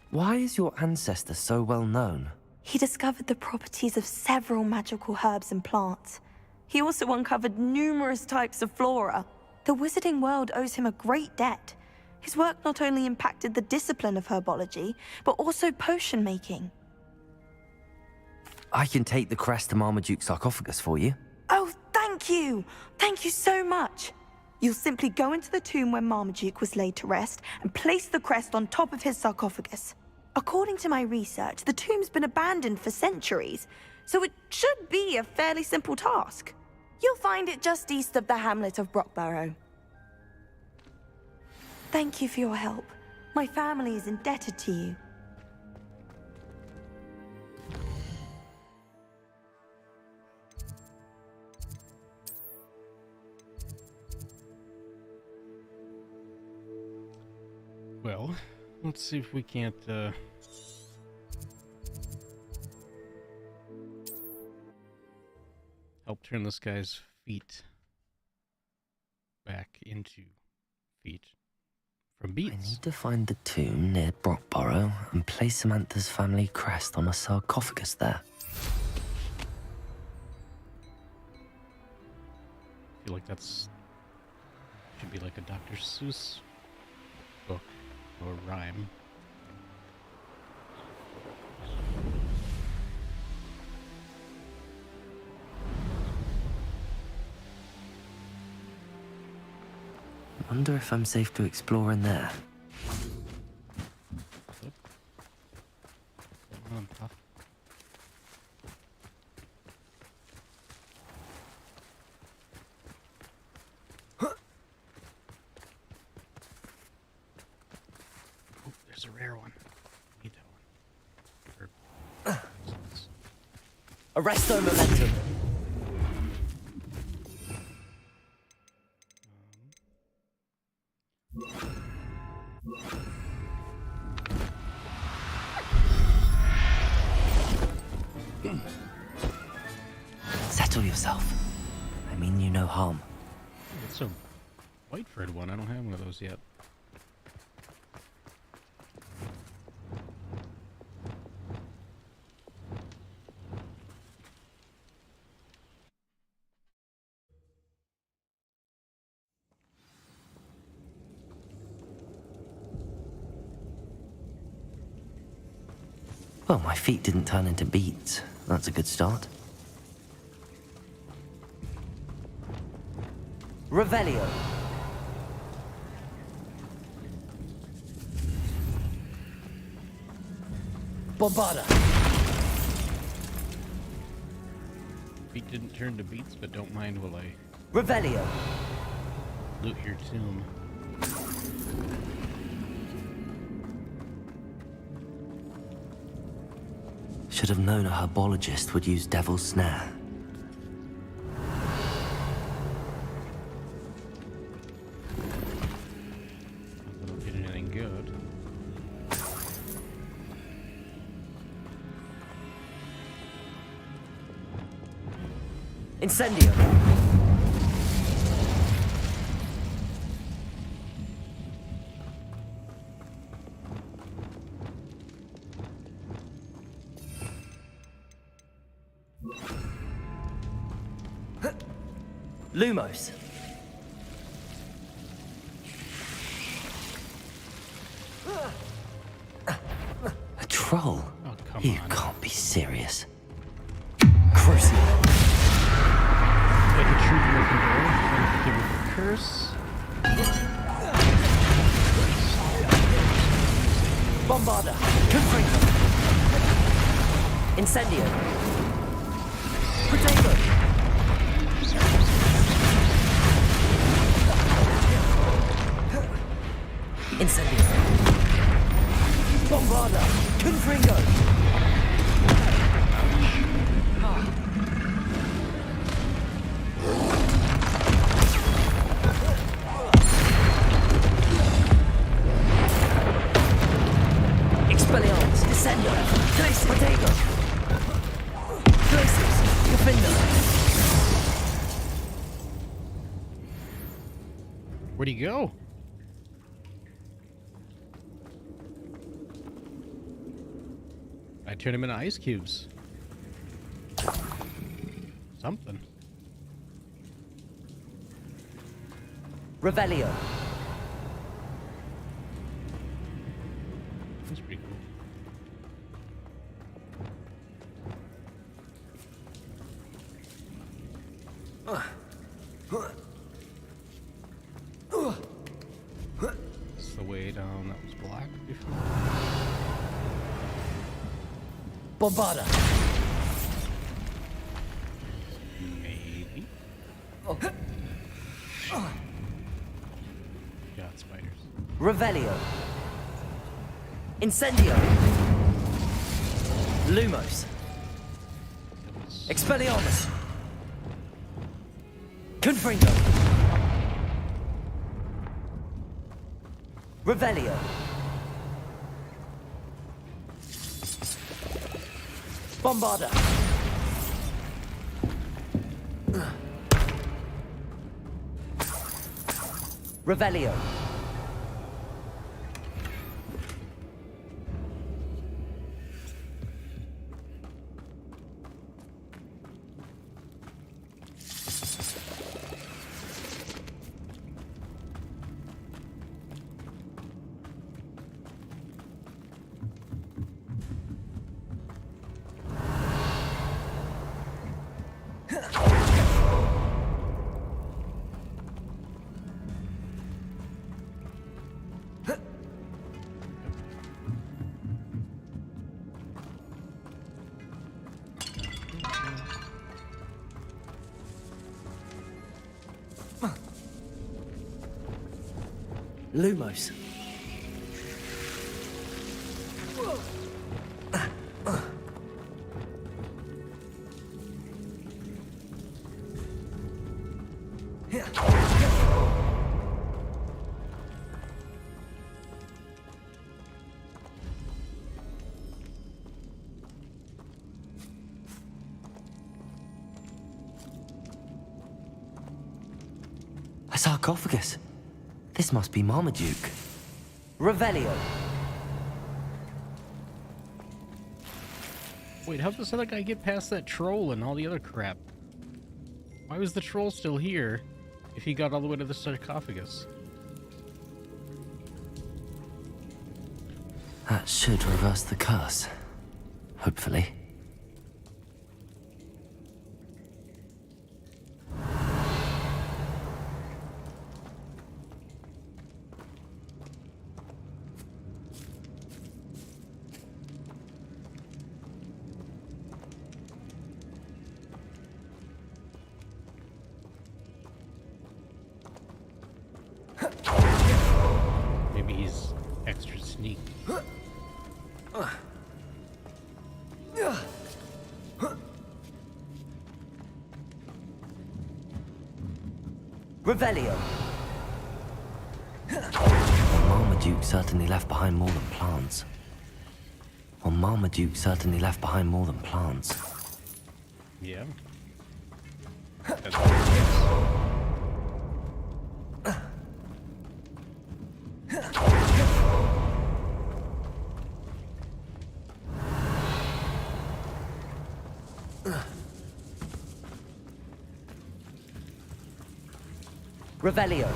Why is your ancestor so well known? He discovered the properties of several magical herbs and plants. He also uncovered numerous types of flora. The wizarding world owes him a great debt. His work not only impacted the discipline of herbology, but also potion making. I can take the crest to Marmaduke's sarcophagus for you. Oh, thank you! Thank you so much! You'll simply go into the tomb where Marmaduke was laid to rest and place the crest on top of his sarcophagus. According to my research, the tomb's been abandoned for centuries, so it should be a fairly simple task. You'll find it just east of the hamlet of Brockborough. Thank you for your help. My family is indebted to you. Well, let's see if we can't help turn this guy's feet back into feet from beets. I need to find the tomb near Brockborough and place Samantha's family crest on a sarcophagus there. I feel like that's should be like a Dr. Seuss book or rhyme. I wonder if I'm safe to explore in there. Come on, Puff. Oh, there's a rare one. Need that one. Arresto momentum. Settle yourself. I mean you no harm. It's a Whiteford one. I don't have one of those yet. Well, my feet didn't turn into beets. That's a good start. Revelio. Bombarda. Feet didn't turn to beets, but don't mind while I Revelio. loot your tomb. Should have known a herbologist would use Devil's Snare. Don't get anything good. Incendio. Lumos. A troll? Oh, come You on. can't be serious. Crucible. Like a true Gryffindor, give it a curse. Bombarda. Confringo. Incendio. Potato. Incendio. Bombarda. Confringo. Expelliarmus. Incendio. Glacius. Potato. Glacius. Defender. Where'd he go? I turned him into ice cubes. Something. Revelio. That's pretty cool. It's the way down that was blocked before. Bombarda. Maybe. God, spiders. Revelio. Incendio. Lumos. Expelliarmus. Confringo. Revelio. Bombarder! Revelio! Lumos. A sarcophagus. This must be Marmaduke. Revelio. Wait, how did this other guy get past that troll and all the other crap? Why was the troll still here if he got all the way to the sarcophagus? That should reverse the curse. Hopefully. Maybe he's extra sneaky. Revelio. Well, Marmaduke certainly left behind more than plants. Well, Marmaduke certainly left behind more than plants. Yeah. Revelio.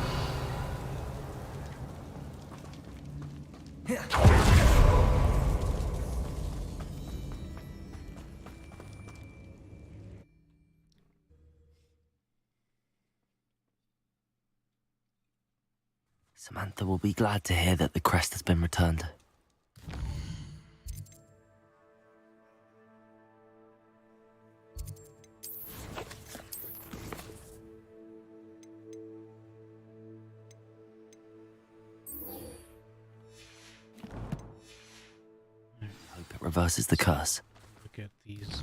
Samantha will be glad to hear that the crest has been returned. Hope it reverses the curse. Look at these.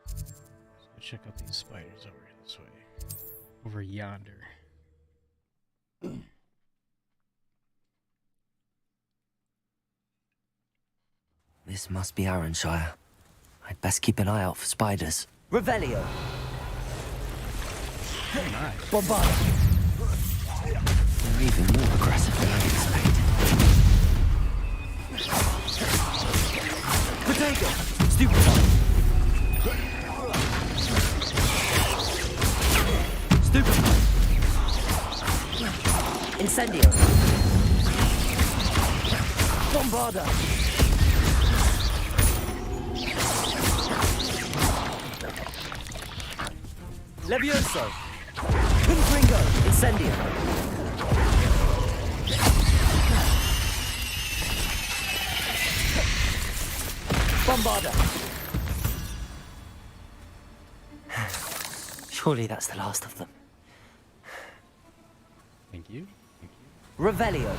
Let's go check out these spiders over this way. Over yonder. This must be Arranshire. I'd best keep an eye out for spiders. Revelio! Nice. Bombarda! They're even more aggressive than I expected. Potato! Stupefy! Stupefy! Incendio! Bombarda! Levioso! Confringo! Incendio! Bombarda! Surely that's the last of them. Thank you. Thank you. Revelio!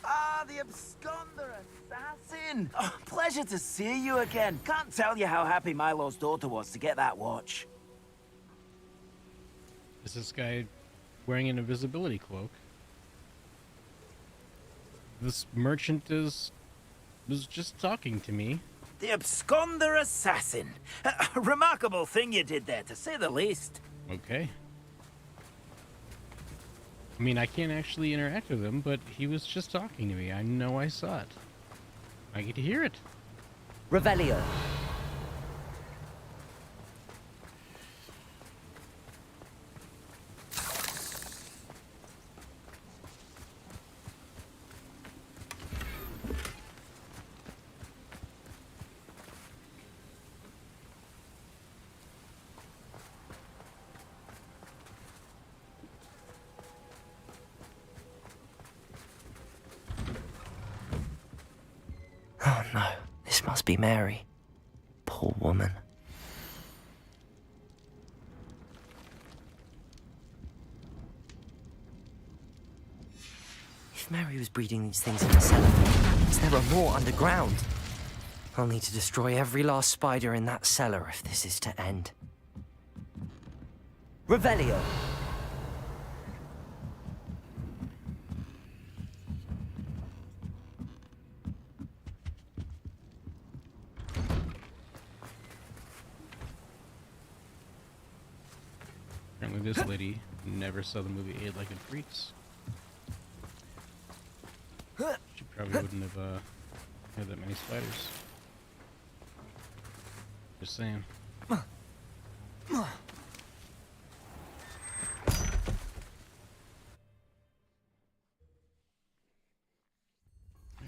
Ah, the absconder assassin! Oh, pleasure to see you again. Can't tell you how happy Milo's daughter was to get that watch. Is this guy wearing an invisibility cloak? This merchant was just talking to me. The absconder assassin. A remarkable thing you did there, to say the least. Okay. I mean, I can't actually interact with him, but he was just talking to me. I know I saw it. I get to hear it. Revelio. Oh no, this must be Mary. Poor woman. If Mary was breeding these things in the cellar, there are more underground. I'll need to destroy every last spider in that cellar if this is to end. Revelio. Apparently this lady never saw the movie 8-Legged Freaks. She probably wouldn't have had that many spiders. Just saying.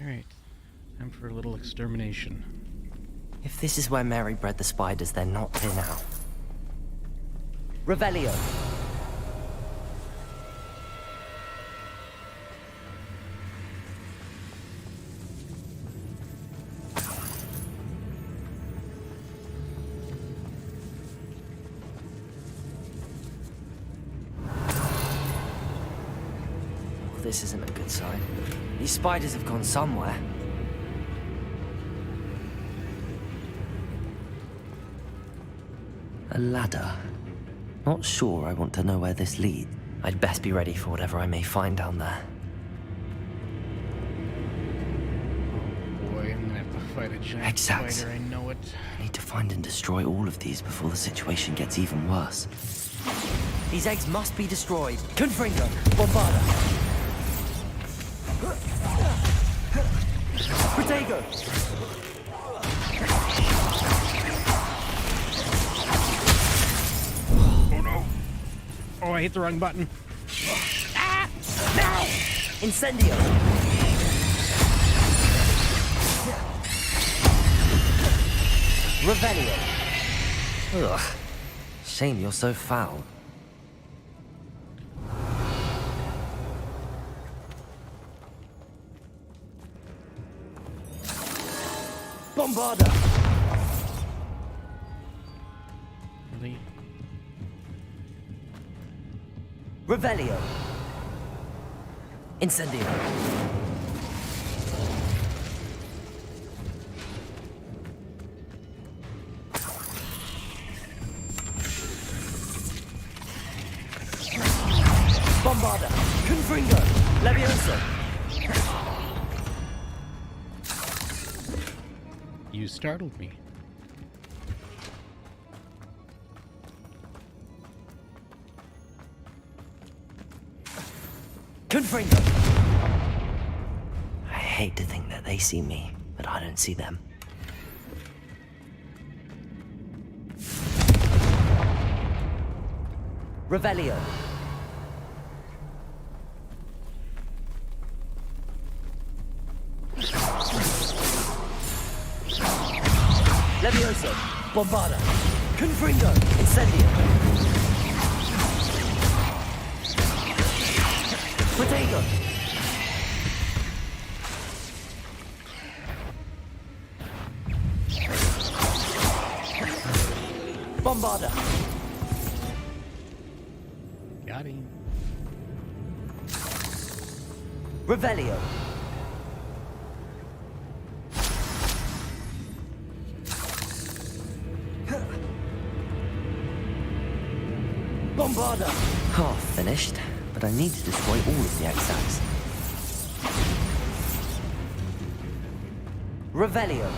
Alright, time for a little extermination. If this is where Mary bred the spiders, they're not here now. Revelio. Well, this isn't a good sign. These spiders have gone somewhere. A ladder. Not sure I want to know where this leads. I'd best be ready for whatever I may find down there. Oh boy, I'm gonna have to fight a giant Exact. spider, I know it. I need to find and destroy all of these before the situation gets even worse. These eggs must be destroyed. Confringo, Bombarda. Protego. Oh, I hit the wrong button. Ah! Now! Incendio! Revelio. Ugh. Shame you're so foul. Bombarda! Really? Revelio. Incendio. Bombarda. Confringo. Levioso. You startled me. Confringo. I hate to think that they see me, but I don't see them. Revelio. Levioso. Bombarda. Confringo. Incendio. Protego. Bombarda. Got him. Revelio. Bombarda. Half finished, but I need to destroy all of the X-Acts. Revelio.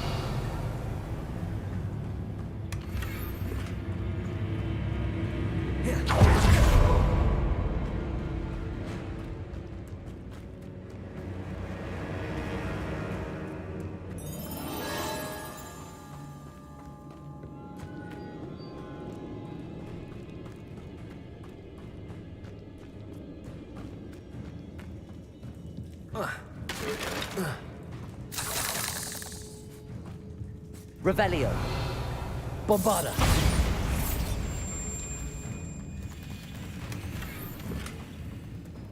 Revelio. Bombarda.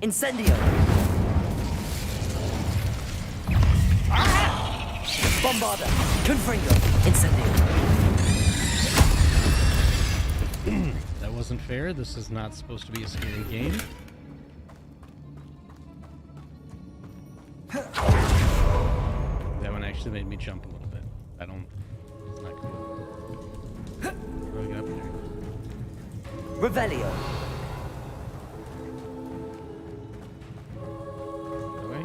Incendio. Bombarda. Confringo. Incendio. That wasn't fair. This is not supposed to be a scary game. That one actually made me jump a little bit. I don't... It's not cool. How do I get up there? Revelio. That way?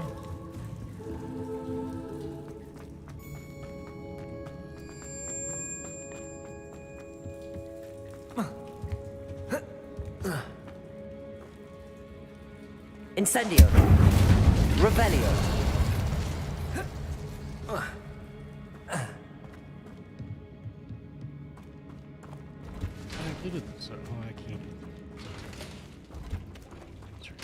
Incendio. Revelio. I did it, so I can't. That's right.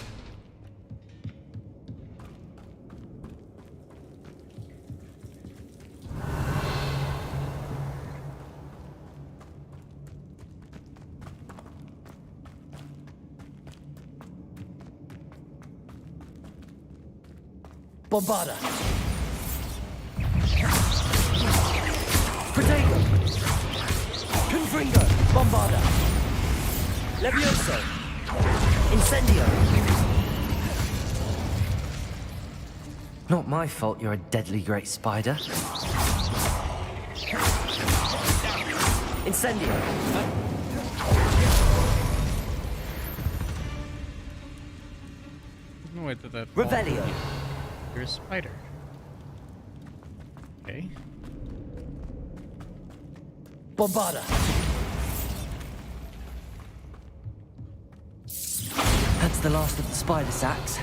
Bombarda. Protego. Confringo. Bombarda. Levioso. Incendio. Not my fault you're a deadly great spider. Incendio. No way that Revelio. You're a spider. Okay. Bombarda. That's the last of the spider sacks.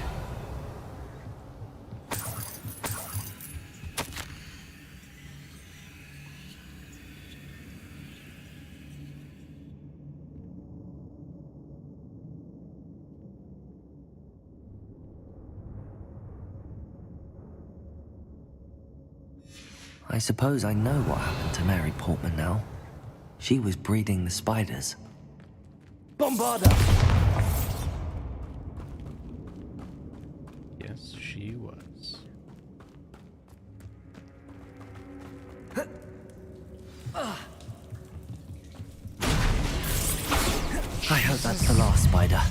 I suppose I know what happened to Mary Portman now. She was breeding the spiders. Bombarda! Yes, she was. I hope that's the last spider.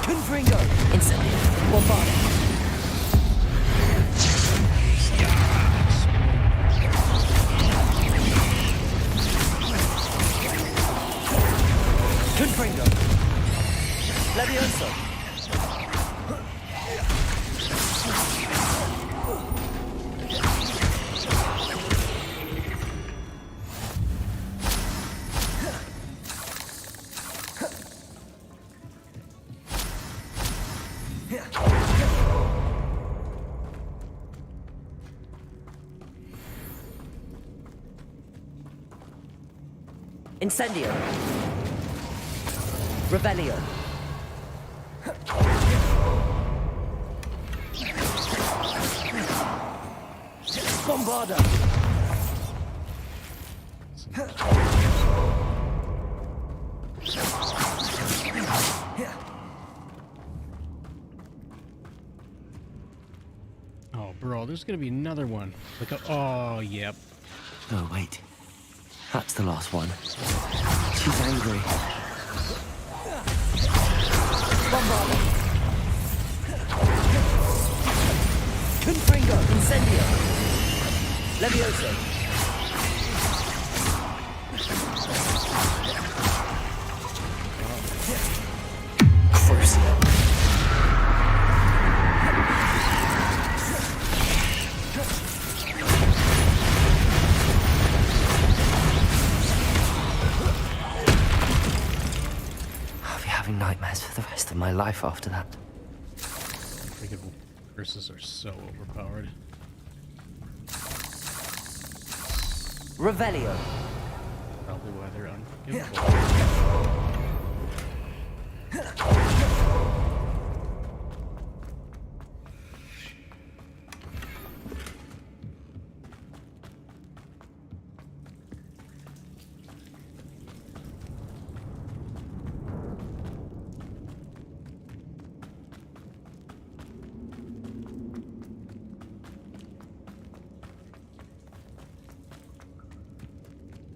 Confringo! Incendio! Bombarda! Confringo! Levioso! Incendio! Revelio! Bombarda! Oh, bro, there's gonna be another one. Like a, oh, yep. Oh, wait. That's the last one. She's angry. Bombarda! Confringo! Incendio! Levioso! Crucio! my life after that. Unforgiven curses are so overpowered. Revelio. Probably why they're unforgivable.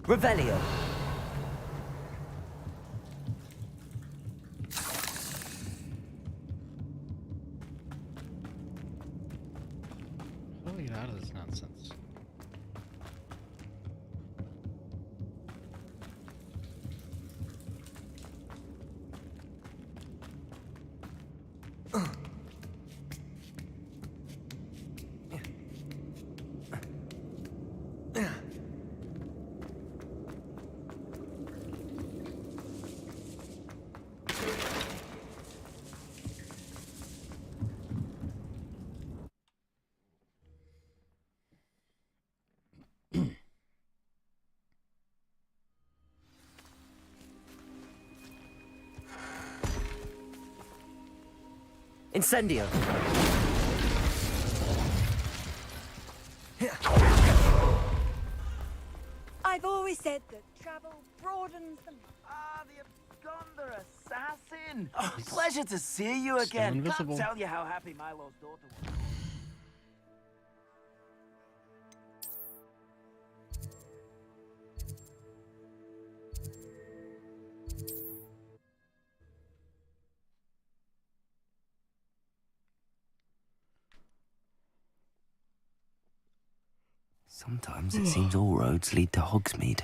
Revelio. How do we get out of this nonsense? Incendio. I've always said that travel broadens the... Ah, the Absconder assassin! Oh, pleasure to see you again. Invisible. Can't tell you how happy Milo's daughter was. Sometimes it seems all roads lead to Hogsmeade.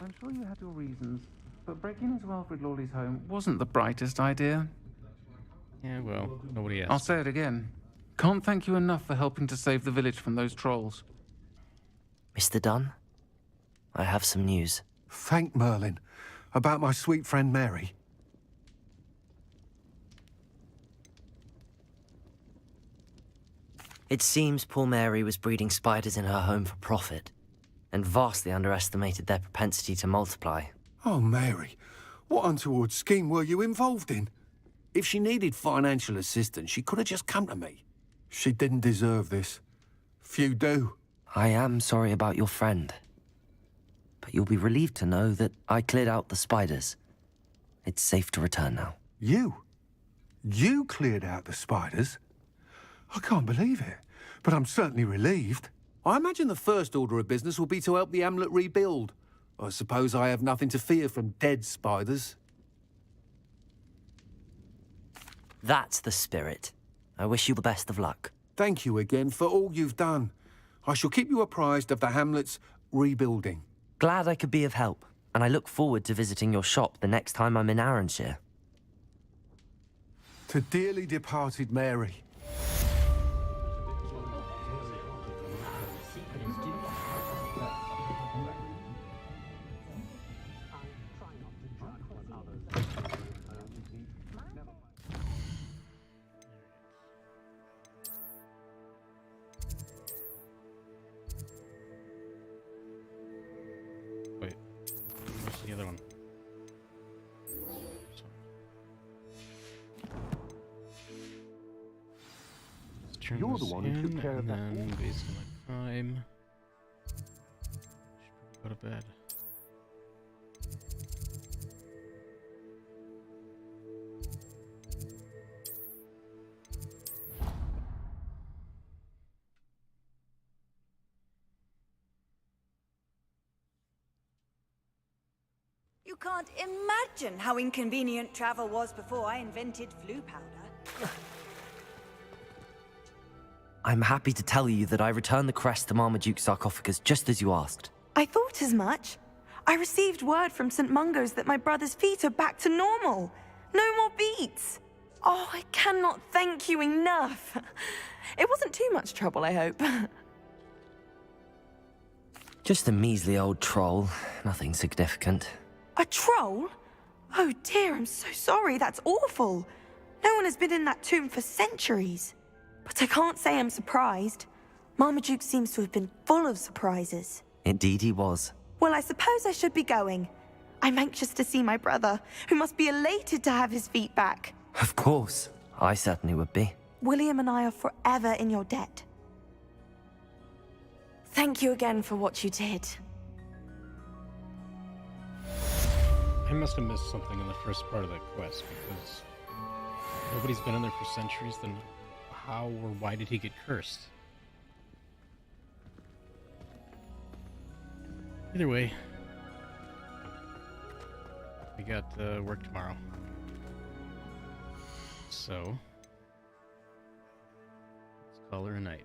I'm sure you had your reasons, but breaking into Alfred Lawley's home wasn't the brightest idea. Yeah, well, nobody asked. I'll say it again. Can't thank you enough for helping to save the village from those trolls. Mr. Dunn, I have some news. Thank Merlin. About my sweet friend Mary. It seems poor Mary was breeding spiders in her home for profit, and vastly underestimated their propensity to multiply. Oh, Mary, what untoward scheme were you involved in? If she needed financial assistance, she could have just come to me. She didn't deserve this. Few do. I am sorry about your friend. But you'll be relieved to know that I cleared out the spiders. It's safe to return now. You? You cleared out the spiders? I can't believe it, but I'm certainly relieved. I imagine the first order of business will be to help the amulet rebuild. I suppose I have nothing to fear from dead spiders. That's the spirit. I wish you the best of luck. Thank you again for all you've done. I shall keep you apprised of the hamlet's rebuilding. Glad I could be of help, and I look forward to visiting your shop the next time I'm in Arranshire. To dearly departed Mary. Wait, where's the other one? Let's turn You're the this one who took in, care of and that then wall. based on my time, should probably go to bed. You can't imagine how inconvenient travel was before I invented flu powder. I'm happy to tell you that I returned the crest to Marmaduke's sarcophagus just as you asked. I thought as much. I received word from St. Mungo's that my brother's feet are back to normal. No more beats. Oh, I cannot thank you enough. It wasn't too much trouble, I hope. Just a measly old troll. Nothing significant. A troll? Oh dear, I'm so sorry. That's awful. No one has been in that tomb for centuries. But I can't say I'm surprised. Marmaduke seems to have been full of surprises. Indeed he was. Well, I suppose I should be going. I'm anxious to see my brother, who must be elated to have his feet back. Of course. I certainly would be. William and I are forever in your debt. Thank you again for what you did. I must have missed something in the first part of that quest, because nobody's been in there for centuries, then how or why did he get cursed? Either way, we got work tomorrow. So, let's call her a night.